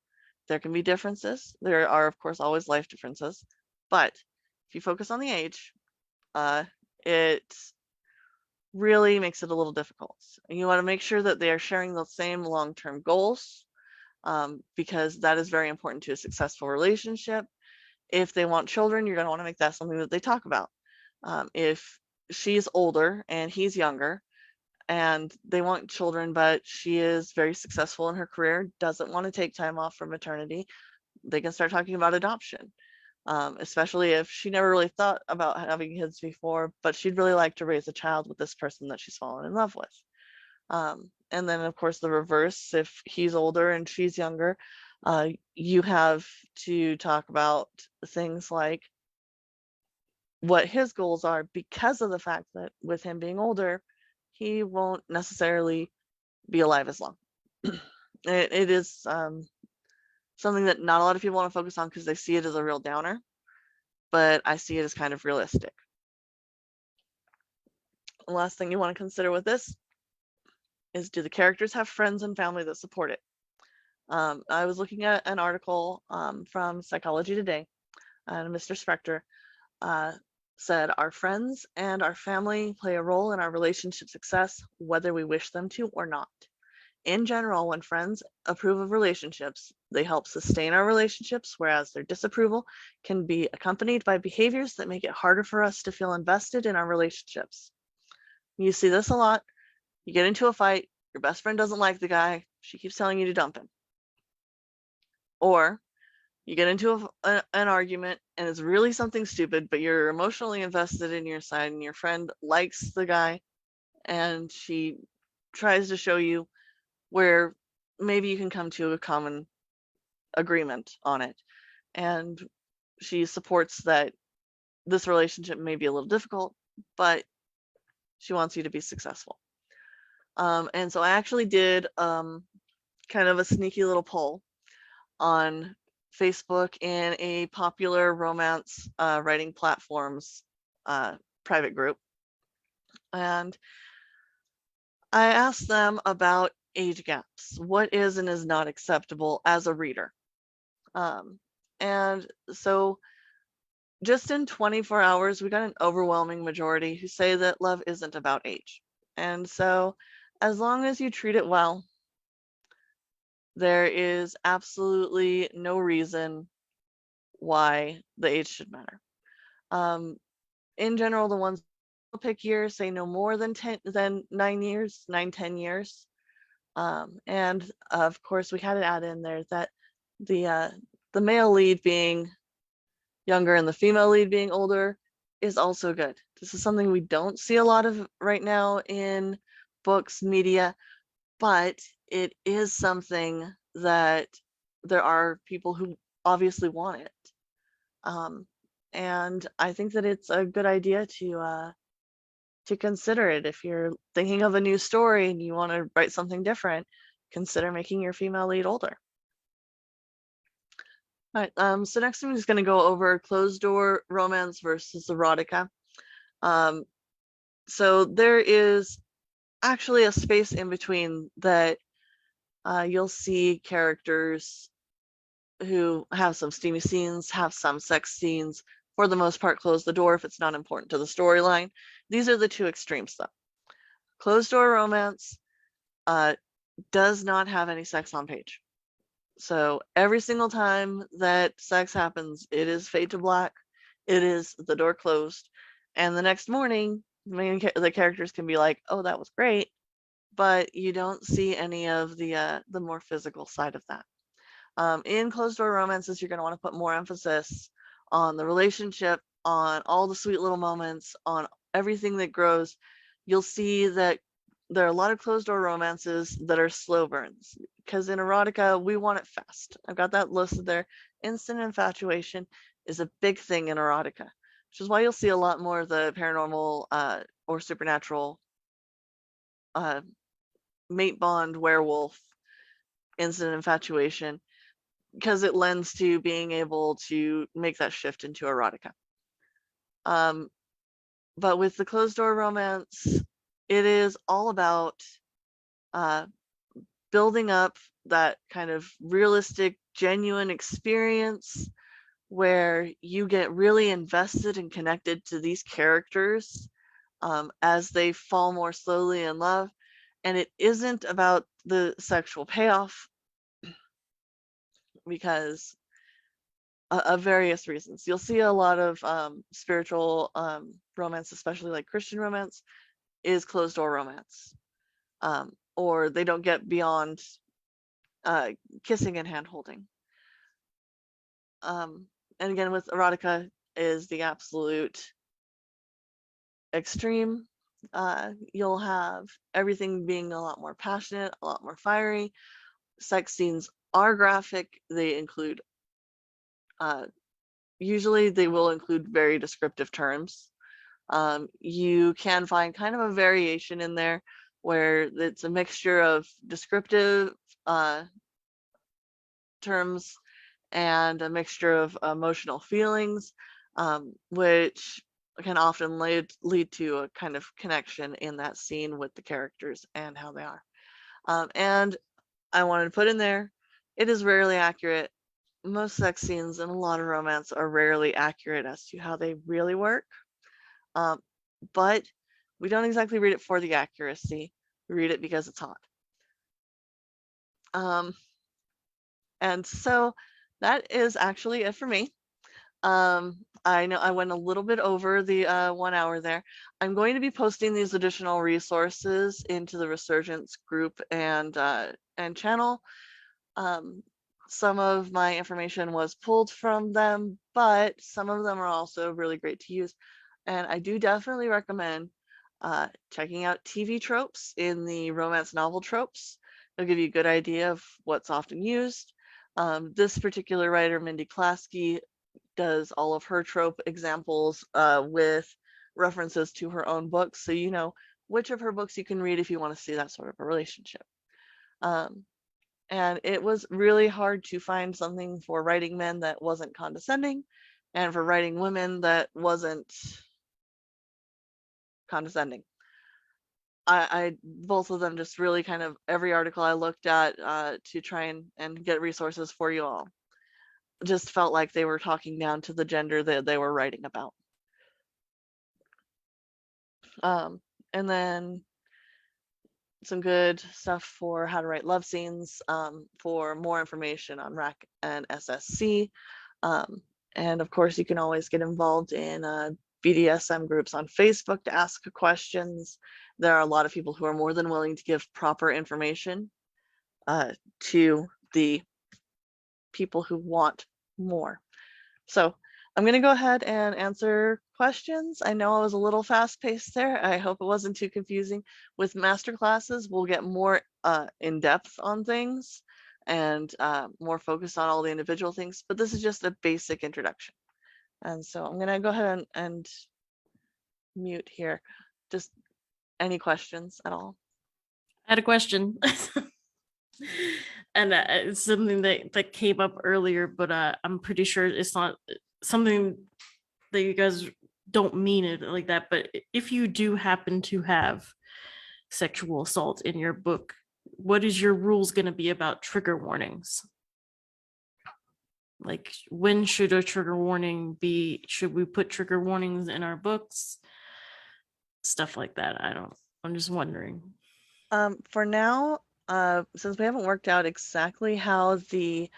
There can be differences. There are, of course, always life differences. But if you focus on the age, it really makes it a little difficult. And you want to make sure that they are sharing the same long-term goals, because that is very important to a successful relationship. If they want children, you're going to want to make that something that they talk about. If she's older and he's younger and they want children, but she is very successful in her career, doesn't want to take time off for maternity, they can start talking about adoption. Especially if she never really thought about having kids before, but she'd really like to raise a child with this person that she's fallen in love with. And then, of course, the reverse, if he's older and she's younger, you have to talk about things like what his goals are, because of the fact that with him being older, he won't necessarily be alive as long. It is something that not a lot of people want to focus on because they see it as a real downer, but I see it as kind of realistic. The last thing you want to consider with this is, do the characters have friends and family that support it? I was looking at an article from Psychology Today, and Mr. Spector said, our friends and our family play a role in our relationship success, whether we wish them to or not. In general, when friends approve of relationships, they help sustain our relationships, whereas their disapproval can be accompanied by behaviors that make it harder for us to feel invested in our relationships. You see this a lot. You get into a fight, your best friend doesn't like the guy, she keeps telling you to dump him. Or you get into an argument and it's really something stupid, but you're emotionally invested in your side and your friend likes the guy and she tries to show you where maybe you can come to a common agreement on it. And she supports that this relationship may be a little difficult, but she wants you to be successful. And so I actually did kind of a sneaky little poll on Facebook in a popular romance writing platforms private group. And I asked them about age gaps. What is and is not acceptable as a reader? And so just in 24 hours, we got an overwhelming majority who say that love isn't about age. And so as long as you treat it well, there is absolutely no reason why the age should matter. In general, the ones who pick years say no more than 9 years, 10 years. And of course, we had to add in there that the male lead being younger and the female lead being older is also good. This is something we don't see a lot of right now in books, media, but it is something that there are people who obviously want it. And I think that it's a good idea to consider it. If you're thinking of a new story and you want to write something different, consider making your female lead older. All right, so next I'm just going to go over closed door romance versus erotica. So there is actually a space in between that you'll see characters who have some steamy scenes, have some sex scenes, for the most part close the door if it's not important to the storyline. These are the two extremes though. Closed door romance does not have any sex on page. So every single time that sex happens, it is fade to black, it is the door closed, and the next morning the characters can be like, oh, that was great, but you don't see any of the more physical side of that. In closed door romances, you're going to want to put more emphasis on the relationship, on all the sweet little moments, on everything that grows. You'll see that there are a lot of closed door romances that are slow burns, because in erotica, we want it fast. I've got that listed there. Instant infatuation is a big thing in erotica, which is why you'll see a lot more of the paranormal or supernatural mate bond, werewolf, instant infatuation, because it lends to being able to make that shift into erotica. But with the closed door romance, it is all about building up that kind of realistic, genuine experience where you get really invested and connected to these characters as they fall more slowly in love. And it isn't about the sexual payoff. because of various reasons. You'll see a lot of spiritual romance, especially like Christian romance, is closed door romance, or they don't get beyond kissing and hand holding. And again, with erotica is the absolute extreme. You'll have everything being a lot more passionate, a lot more fiery. Sex scenes are graphic. They include, usually they will include very descriptive terms. You can find kind of a variation in there where it's a mixture of descriptive terms and a mixture of emotional feelings, which can often lead to a kind of connection in that scene with the characters and how they are. And I wanted to put in there, it is rarely accurate. Most sex scenes and a lot of romance are rarely accurate as to how they really work. But we don't exactly read it for the accuracy. We read it because it's hot. And so that is actually it for me. I know I went a little bit over the 1 hour there. I'm going to be posting these additional resources into the Resurgence group and channel. Some of my information was pulled from them, but some of them are also really great to use. And I do definitely recommend checking out TV tropes in the romance novel tropes. It'll give you a good idea of what's often used. This particular writer, Mindy Klasky, does all of her trope examples with references to her own books, so you know which of her books you can read if you want to see that sort of a relationship. And it was really hard to find something for writing men that wasn't condescending, and for writing women that wasn't condescending. I both of them just really kind of every article I looked at to try and get resources for you all just felt like they were talking down to the gender that they were writing about. And then some good stuff for how to write love scenes, for more information on RAC and SSC. And of course, you can always get involved in BDSM groups on Facebook to ask questions. There are a lot of people who are more than willing to give proper information to the people who want more. So I'm going to go ahead and answer questions. I know I was a little fast paced there. I hope it wasn't too confusing. With master classes, we'll get more in depth on things and more focused on all the individual things, but this is just a basic introduction. And so I'm going to go ahead and mute here. Just any questions at all? I had a question. And it's something that came up earlier, but I'm pretty sure it's not something that you guys don't mean it like that. But if you do happen to have sexual assault in your book, what is your rules going to be about trigger warnings? Like, when should a trigger warning be? Should we put trigger warnings in our books? Stuff like that. I'm just wondering. For now, since we haven't worked out exactly how the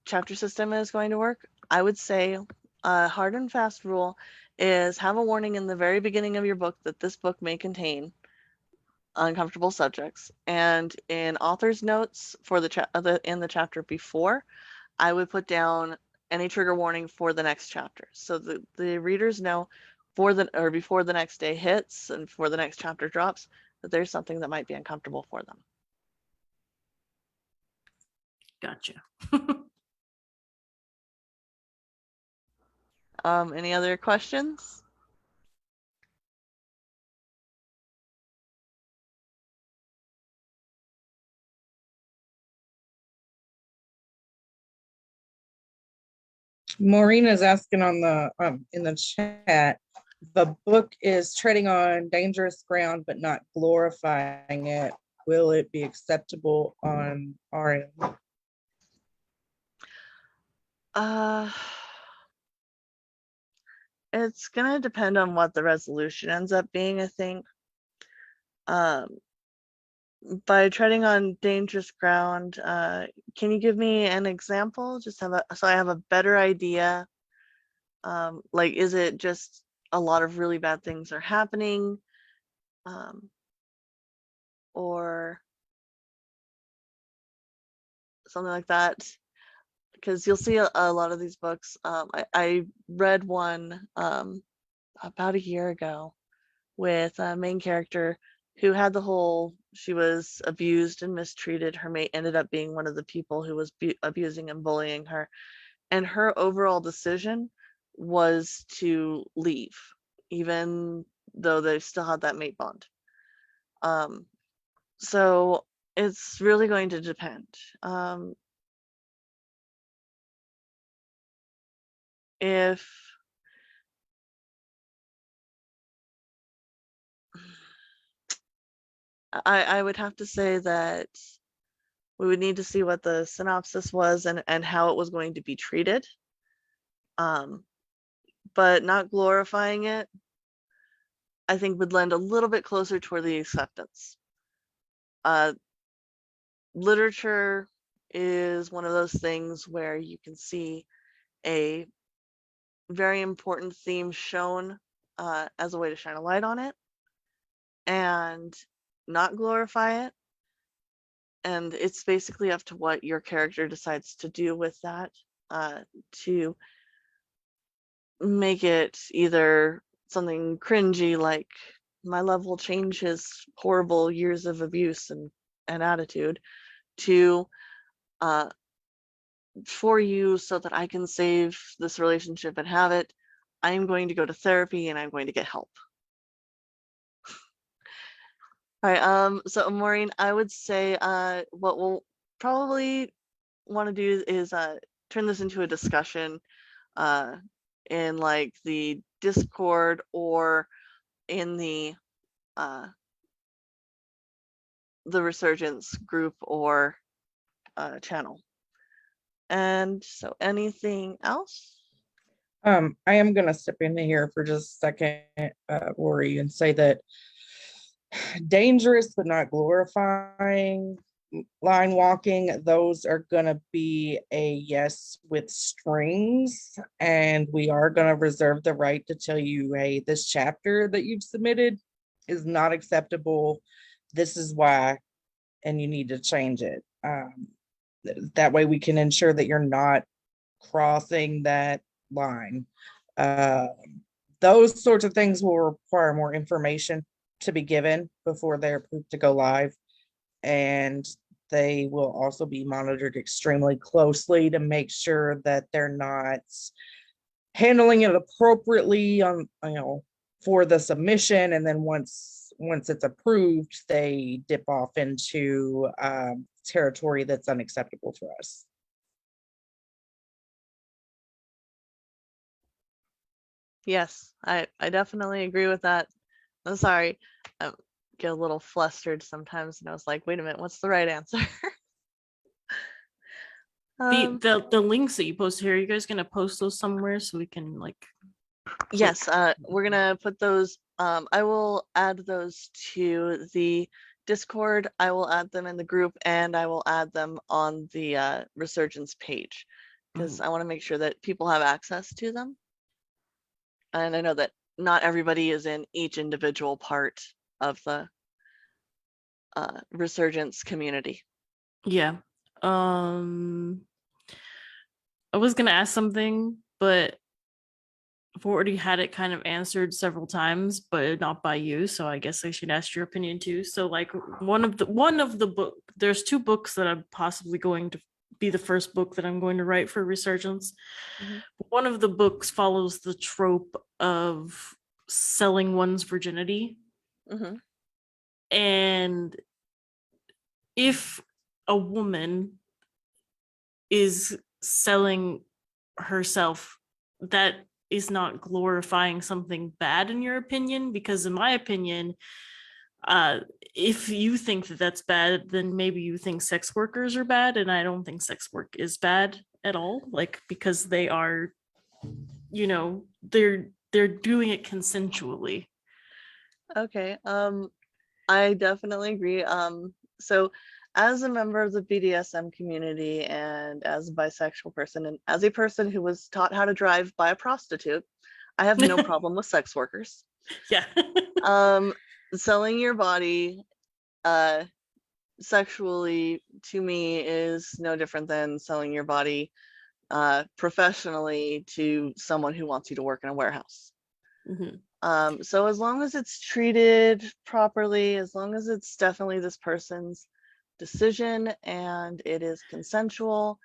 chapter system is going to work, I would say a hard and fast rule is have a warning in the very beginning of your book that this book may contain uncomfortable subjects, and in author's notes for in the chapter before, I would put down any trigger warning for the next chapter, so the readers know before the next day hits and before the next chapter drops that there's something that might be uncomfortable for them. Gotcha. Any other questions? Maureen is asking on the in the chat. The book is treading on dangerous ground, but not glorifying it. Will it be acceptable on our end? It's gonna depend on what the resolution ends up being, I think. by treading on dangerous ground, can you give me an example? Just so I have a better idea. Like, is it just a lot of really bad things are happening? Or something like that? Because you'll see a lot of these books. I read one about a year ago with a main character who had she was abused and mistreated. Her mate ended up being one of the people who was abusing and bullying her. And her overall decision was to leave, even though they still had that mate bond. So it's really going to depend. If I would have to say that we would need to see what the synopsis was and how it was going to be treated. But not glorifying it, I think would lend a little bit closer toward the acceptance. Literature is one of those things where you can see a very important theme shown as a way to shine a light on it and not glorify it. And it's basically up to what your character decides to do with that, to make it either something cringy like my love will change his horrible years of abuse and attitude, to for you so that I can save this relationship and have it, I am going to go to therapy and I'm going to get help. All right, so Maureen, I would say what we'll probably want to do is turn this into a discussion in like the Discord or in the Resurgence group or channel. And so anything else? I am gonna step in here for just a second, Lori, and say that dangerous but not glorifying, line walking, those are gonna be a yes with strings, and we are gonna reserve the right to tell you, hey, this chapter that you've submitted is not acceptable. This is why, and you need to change it. That way we can ensure that you're not crossing that line. Those sorts of things will require more information to be given before they're approved to go live. And they will also be monitored extremely closely to make sure that they're not handling it appropriately on, for the submission. And then once it's approved, they dip off into territory that's unacceptable for us. Yes, I definitely agree with that. I'm sorry, I get a little flustered sometimes, and I was like, wait a minute, what's the right answer? The links that you post here, are you guys gonna post those somewhere so we can like? Yes, we're gonna put those. I will add those to the Discord. I will add them in the group, and I will add them on the Resurgence page because I want to make sure that people have access to them. And I know that not everybody is in each individual part of the Resurgence community. Yeah. I was gonna ask something, but I've already had it kind of answered several times, but not by you. So I guess I should ask your opinion too. So like one of the book, there's two books that I'm possibly going to be the first book that I'm going to write for Resurgence. Mhm. One of the books follows the trope of selling one's virginity. Mm-hmm. And if a woman is selling herself, that is not glorifying something bad in your opinion, because in my opinion, if you think that that's bad, then maybe you think sex workers are bad, and I don't think sex work is bad at all, like because they are, they're doing it consensually. Okay. I definitely agree. So as a member of the BDSM community and as a bisexual person and as a person who was taught how to drive by a prostitute, I have no problem with sex workers. Yeah. Selling your body sexually to me is no different than selling your body professionally to someone who wants you to work in a warehouse. So as long as it's treated properly, as long as it's definitely this person's decision and it is consensual,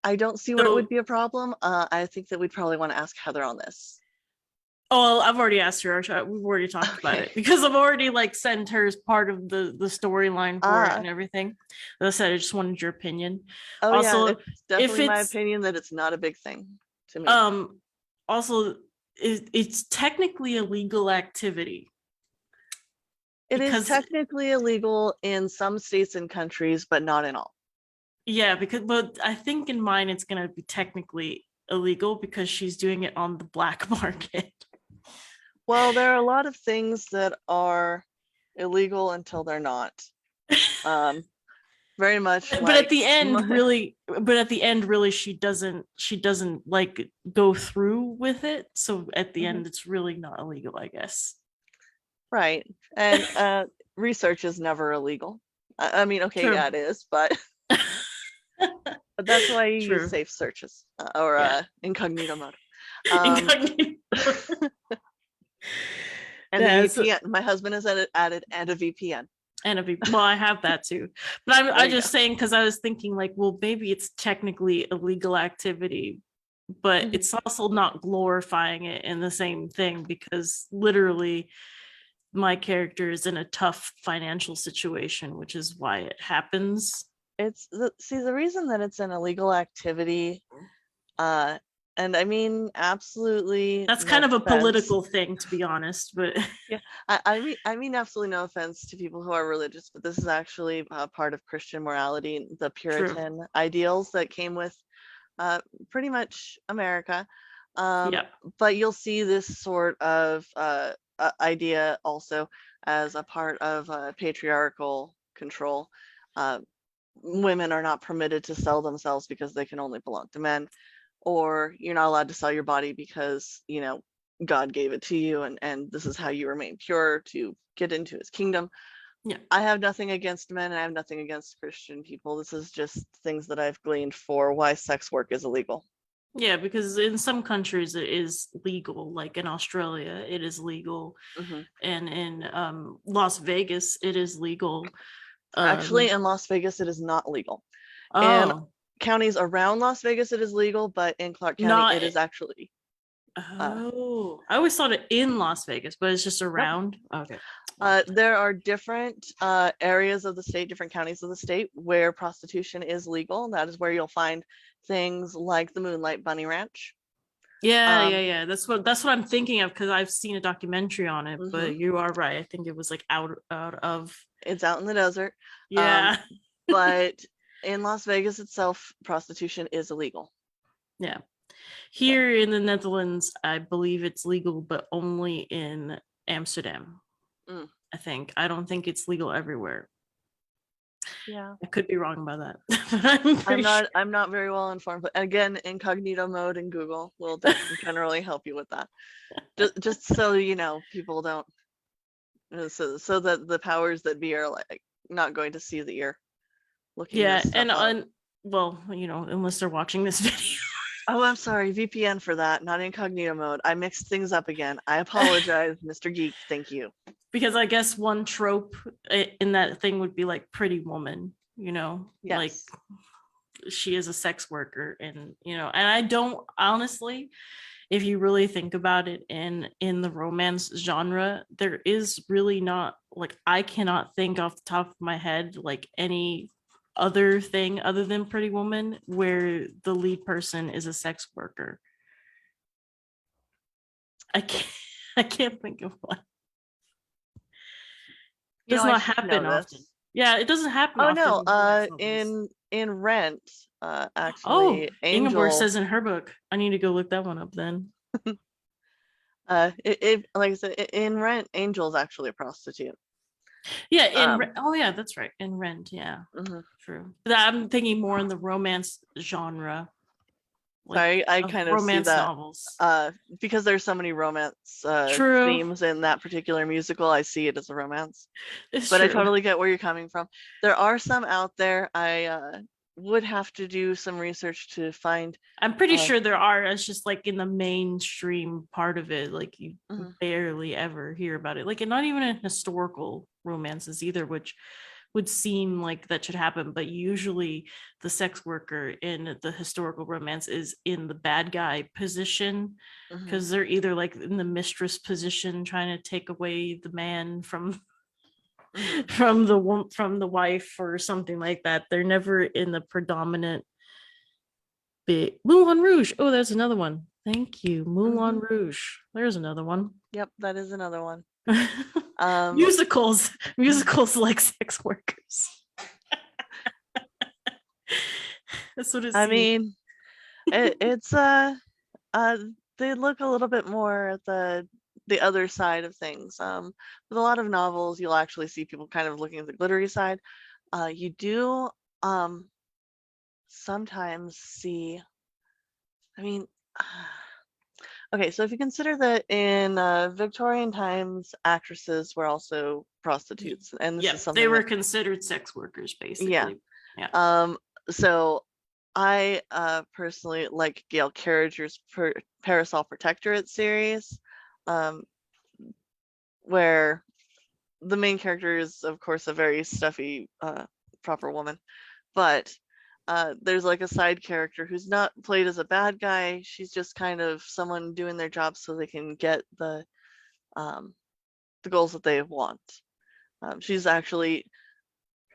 I don't see where it would be a problem. I think that we'd probably want to ask Heather on this. Oh, I've already asked her. We've already talked about it because I've already like sent her as part of the storyline for it and everything. As I said, I just wanted your opinion. Oh Also, yeah, it's definitely my it's, opinion that it's not a big thing to me. Also, it's technically a legal activity. It is technically illegal in some states and countries, but not in all. Yeah, but I think in mine it's gonna be technically illegal because she's doing it on the black market. Well, there are a lot of things that are illegal until they're not. Very much. But at the end, really, she doesn't like go through with it. So at the end, it's really not illegal, I guess. Right, and research is never illegal. I mean, okay, True. yeah, it is, but but that's why you use safe searches or incognito mode. And the VPN. My husband has added and a VPN. Well, I have that too. But I'm just saying because I was thinking like, well, maybe it's technically a legal activity, but it's also not glorifying it in the same thing because literally my character is in a tough financial situation, which is why it happens. The reason that it's an illegal activity, and I mean, absolutely. That's kind of a political thing, to be honest. But yeah, I mean, absolutely no offense to people who are religious, but this is actually part of Christian morality, the Puritan ideals that came with pretty much America. But you'll see this sort of idea also as a part of patriarchal control. Women are not permitted to sell themselves because they can only belong to men. Or you're not allowed to sell your body because, you know, God gave it to you and this is how you remain pure to get into his kingdom. Yeah. I have nothing against men and I have nothing against Christian people. This is just things that I've gleaned for why sex work is illegal. Yeah, because in some countries it is legal, like in Australia, it is legal. And in Las Vegas, it is legal. Actually, in Las Vegas, it is not legal. In counties around Las Vegas, it is legal, but in Clark County, it is actually. I always thought it in Las Vegas, but it's just around. Nope. Okay. There are different areas of the state, different counties of the state where prostitution is legal. That is where you'll find things like the Moonlight Bunny Ranch. Yeah. That's what I'm thinking of because I've seen a documentary on it. But you are right. I think it was like out of. It's out in the desert. Yeah. But in Las Vegas itself, prostitution is illegal. Yeah. Here in the Netherlands, I believe it's legal, but only in Amsterdam. I think. I don't think it's legal everywhere. Yeah. I could be wrong about that. I'm not very well informed, but again, incognito mode in Google will generally help you with that. Just so you know, people don't so that the powers that be are like not going to see that you're looking. Yeah, and well, you know, unless they're watching this video. Oh, I'm sorry, VPN for that, not incognito mode. I mixed things up again. I apologize, Mr. Geek. Thank you. Because I guess one trope in that thing would be like Pretty Woman, you know, like she is a sex worker, and you know, and I don't honestly, if you really think about it, in the romance genre, there is really not, like, I cannot think off the top of my head like any other thing other than Pretty Woman where the lead person is a sex worker. I can't think of one. It does not happen often. Yeah, it doesn't happen often. Oh no, in Rent, actually, Ingeborg says in her book. I need to go look that one up then. Like I said, in Rent, Angel's actually a prostitute. Yeah, in Um, oh yeah, that's right. In Rent, yeah, mhm. true. But I'm thinking more in the romance genre, like Sorry, I of kind of see romance that novels. because there's so many romance True. themes in that particular musical. I see it as a romance, It's but I true. totally get where you're coming from. There are some out there. I would have to do some research to find. I'm pretty Uh, sure there are. It's just like in the mainstream part of it, like you mhm, barely ever hear about it. Like, and not even in historical romances either, which would seem like that should happen. But usually, the sex worker in the historical romance is in the bad guy position mhm, because they're either like in the mistress position, trying to take away the man from mhm. from the wife or something like that. They're never in the predominant big Moulin Rouge. Oh, there's another one. Thank you. Moulin Mhm. Rouge. There's another one. Yep, that is another one. Um, musicals like sex workers. That's what it I seems. mean, it's uh, they look a little bit more at the other side of things. With a lot of novels, you'll actually see people kind of looking at the glittery side. You do um sometimes see. I mean, okay, so if you consider that in Victorian times, actresses were also prostitutes, and this is Yep, they something were that, considered sex workers, yeah. basically. Yeah. So I personally like Gail Carriger's Parasol Protectorate series, um, where the main character is, of course, a very stuffy, proper woman, but there's like a side character who's not played as a bad guy. She's just kind of someone doing their job so they can get um, the goals that they want. She's actually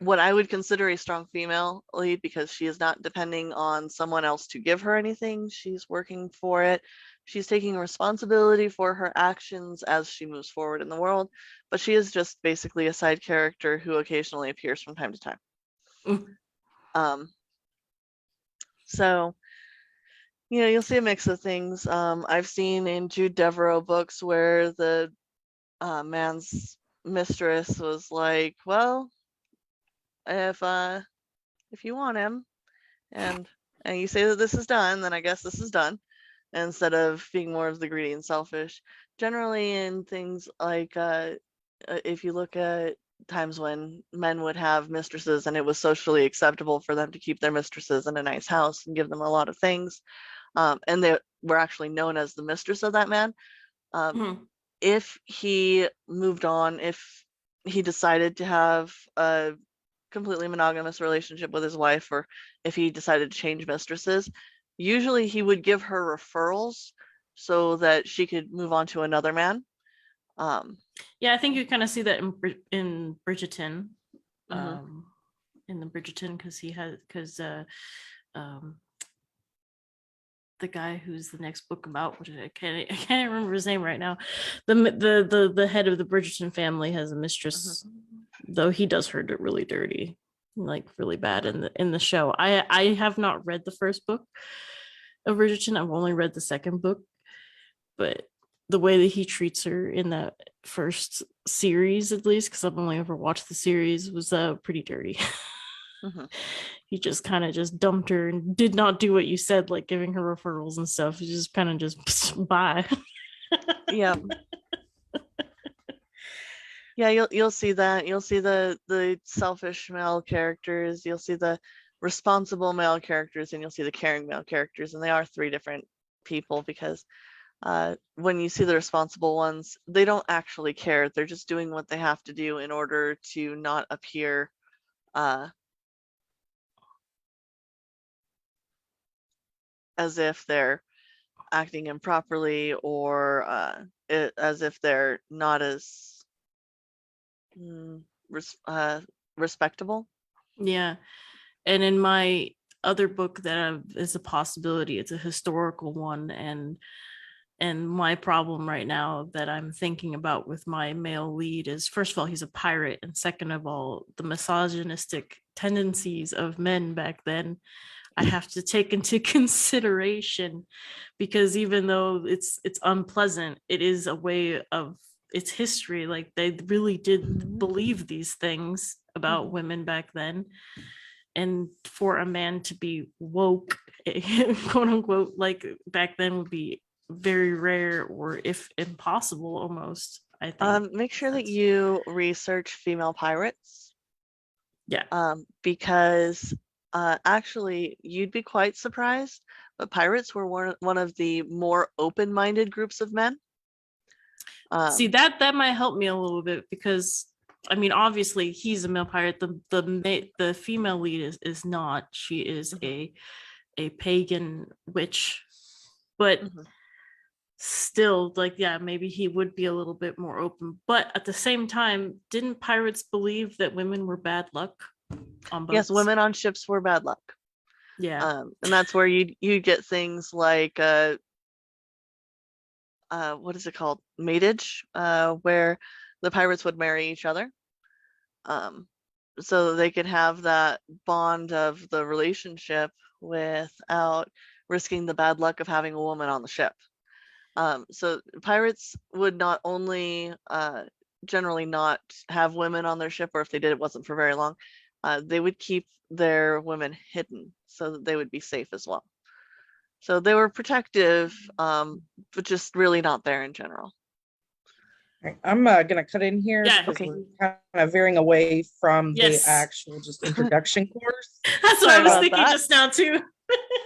what I would consider a strong female lead because she is not depending on someone else to give her anything. She's working for it. She's taking responsibility for her actions as she moves forward in the world, but she is just basically a side character who occasionally appears from time to time. Mm. Um, so, you'll see a mix of things. I've seen in Jude Devereaux books where the man's mistress was like, "Well, if if you want him, and you say that this is done, then I guess this is done," instead of being more of the greedy and selfish. Generally, in things like if you look at times when men would have mistresses and it was socially acceptable for them to keep their mistresses in a nice house and give them a lot of things, and they were actually known as the mistress of that man. Um, Mhm. if he moved on, if he decided to have a completely monogamous relationship with his wife, or if he decided to change mistresses, usually he would give her referrals so that she could move on to another man. Um, Yeah, I think you kind of see that in Bridgerton, mhm, um, in the Bridgerton, because um, the guy who's the next book about, which I can't remember his name right now. The head of the Bridgerton family has a mhm, mistress, though he does her really dirty, like really bad in the show. I have not read the first book of Bridgerton. I've only read the second book, but the way that he treats her in that first series, at least, because I've only ever watched the series, was pretty dirty. mhm. He just kind of just dumped her and did not do what you said, like giving her referrals and stuff. He just kind of just bye. Yeah, yeah, you'll see that. You'll see the selfish male characters. You'll see the responsible male characters, and you'll see the caring male characters, and they are three different people because when you see the responsible ones, they don't actually care. They're just doing what they have to do in order to not appear uh, as if they're acting improperly, or as if they're not as mm, res- uh, respectable. Yeah. And in my other book that is a possibility, it's a historical one, and my problem right now that I'm thinking about with my male lead is, first of all, he's a pirate, and second of all, the misogynistic tendencies of men back then I have to take into consideration, because even though it's unpleasant, it is a way of it's history. Like they really did Mhm. believe these things about women back then. And for a man to be woke, quote unquote, like back then would be very rare, or if impossible almost, I think. Make sure that That's- you research female pirates, yeah. because actually you'd be quite surprised, but pirates were one of the more open-minded groups of men. See, that might help me a little bit, because I mean, obviously he's a male pirate. The female lead is not. She is a pagan witch, but Mhm. still, like, yeah, maybe he would be a little bit more open. But at the same time, didn't pirates believe that women were bad luck on boats? Yes, women on ships were bad luck. Yeah. And that's where you get things like what is it called? Matage, where the pirates would marry each other. So they could have that bond of the relationship without risking the bad luck of having a woman on the ship. So pirates would not only generally not have women on their ship, or if they did, it wasn't for very long. They would keep their women hidden so that they would be safe as well. So they were protective, but just really not there in general. Right, I'm gonna cut in here Yeah. because Okay. we're kind of veering away from the Yes. actual just introduction course. That's what I Sorry was about thinking that. just now too.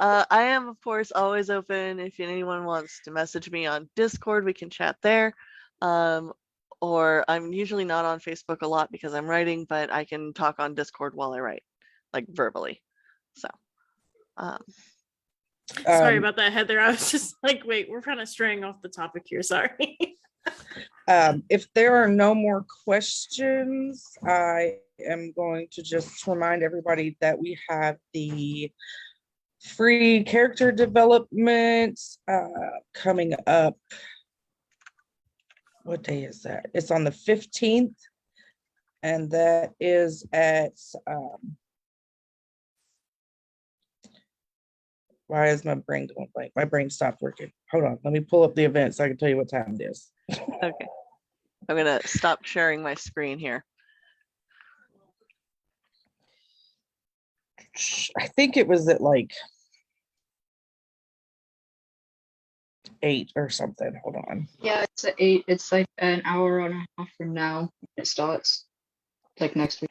I am, of course, always open. If anyone wants to message me on Discord, we can chat there. Or I'm usually not on Facebook a lot because I'm writing, but I can talk on Discord while I write, like verbally. So, Sorry Um, about that, Heather. I was just like, wait, we're kind of straying off the topic here. Sorry. if there are no more questions, I am going to just remind everybody that we have the free character development coming up. What day is that? It's on the 15th, and that is at why is my brain going blank? My brain stopped working. Hold on, let me pull up the event so I can tell you what time it is. okay. I'm gonna stop sharing my screen here. I think it was at like 8 or something. Hold on. Yeah, it's at 8. It's like an hour and a half from now. It starts like next week.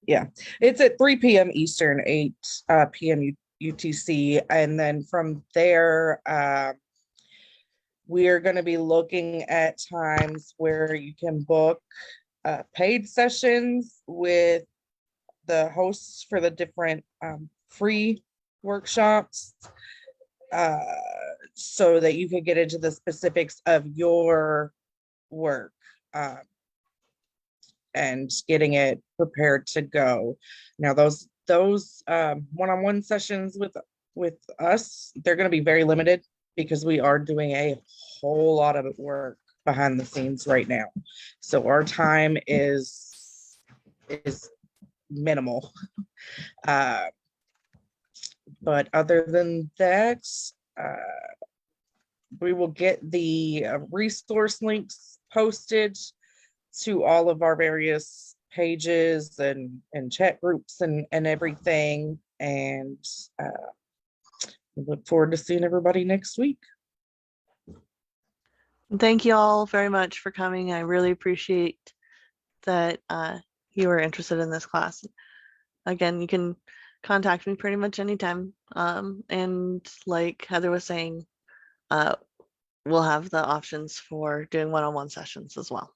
Yeah, it's at 3 p.m. Eastern, 8 p.m. UTC. And then from there, we are going to be looking at times where you can book paid sessions with the hosts for the different free workshops, so that you can get into the specifics of your work and getting it prepared to go. Now, those one-on-one sessions with us, they're going to be very limited because we are doing a whole lot of work behind the scenes right now. So our time is minimal. But other than that, we will get the resource links posted to all of our various pages and chat groups and everything. And we look forward to seeing everybody next week. Thank you all very much for coming. I really appreciate that you were interested in this class. Again, you can contact me pretty much anytime. And like Heather was saying, we'll have the options for doing one-on-one sessions as well.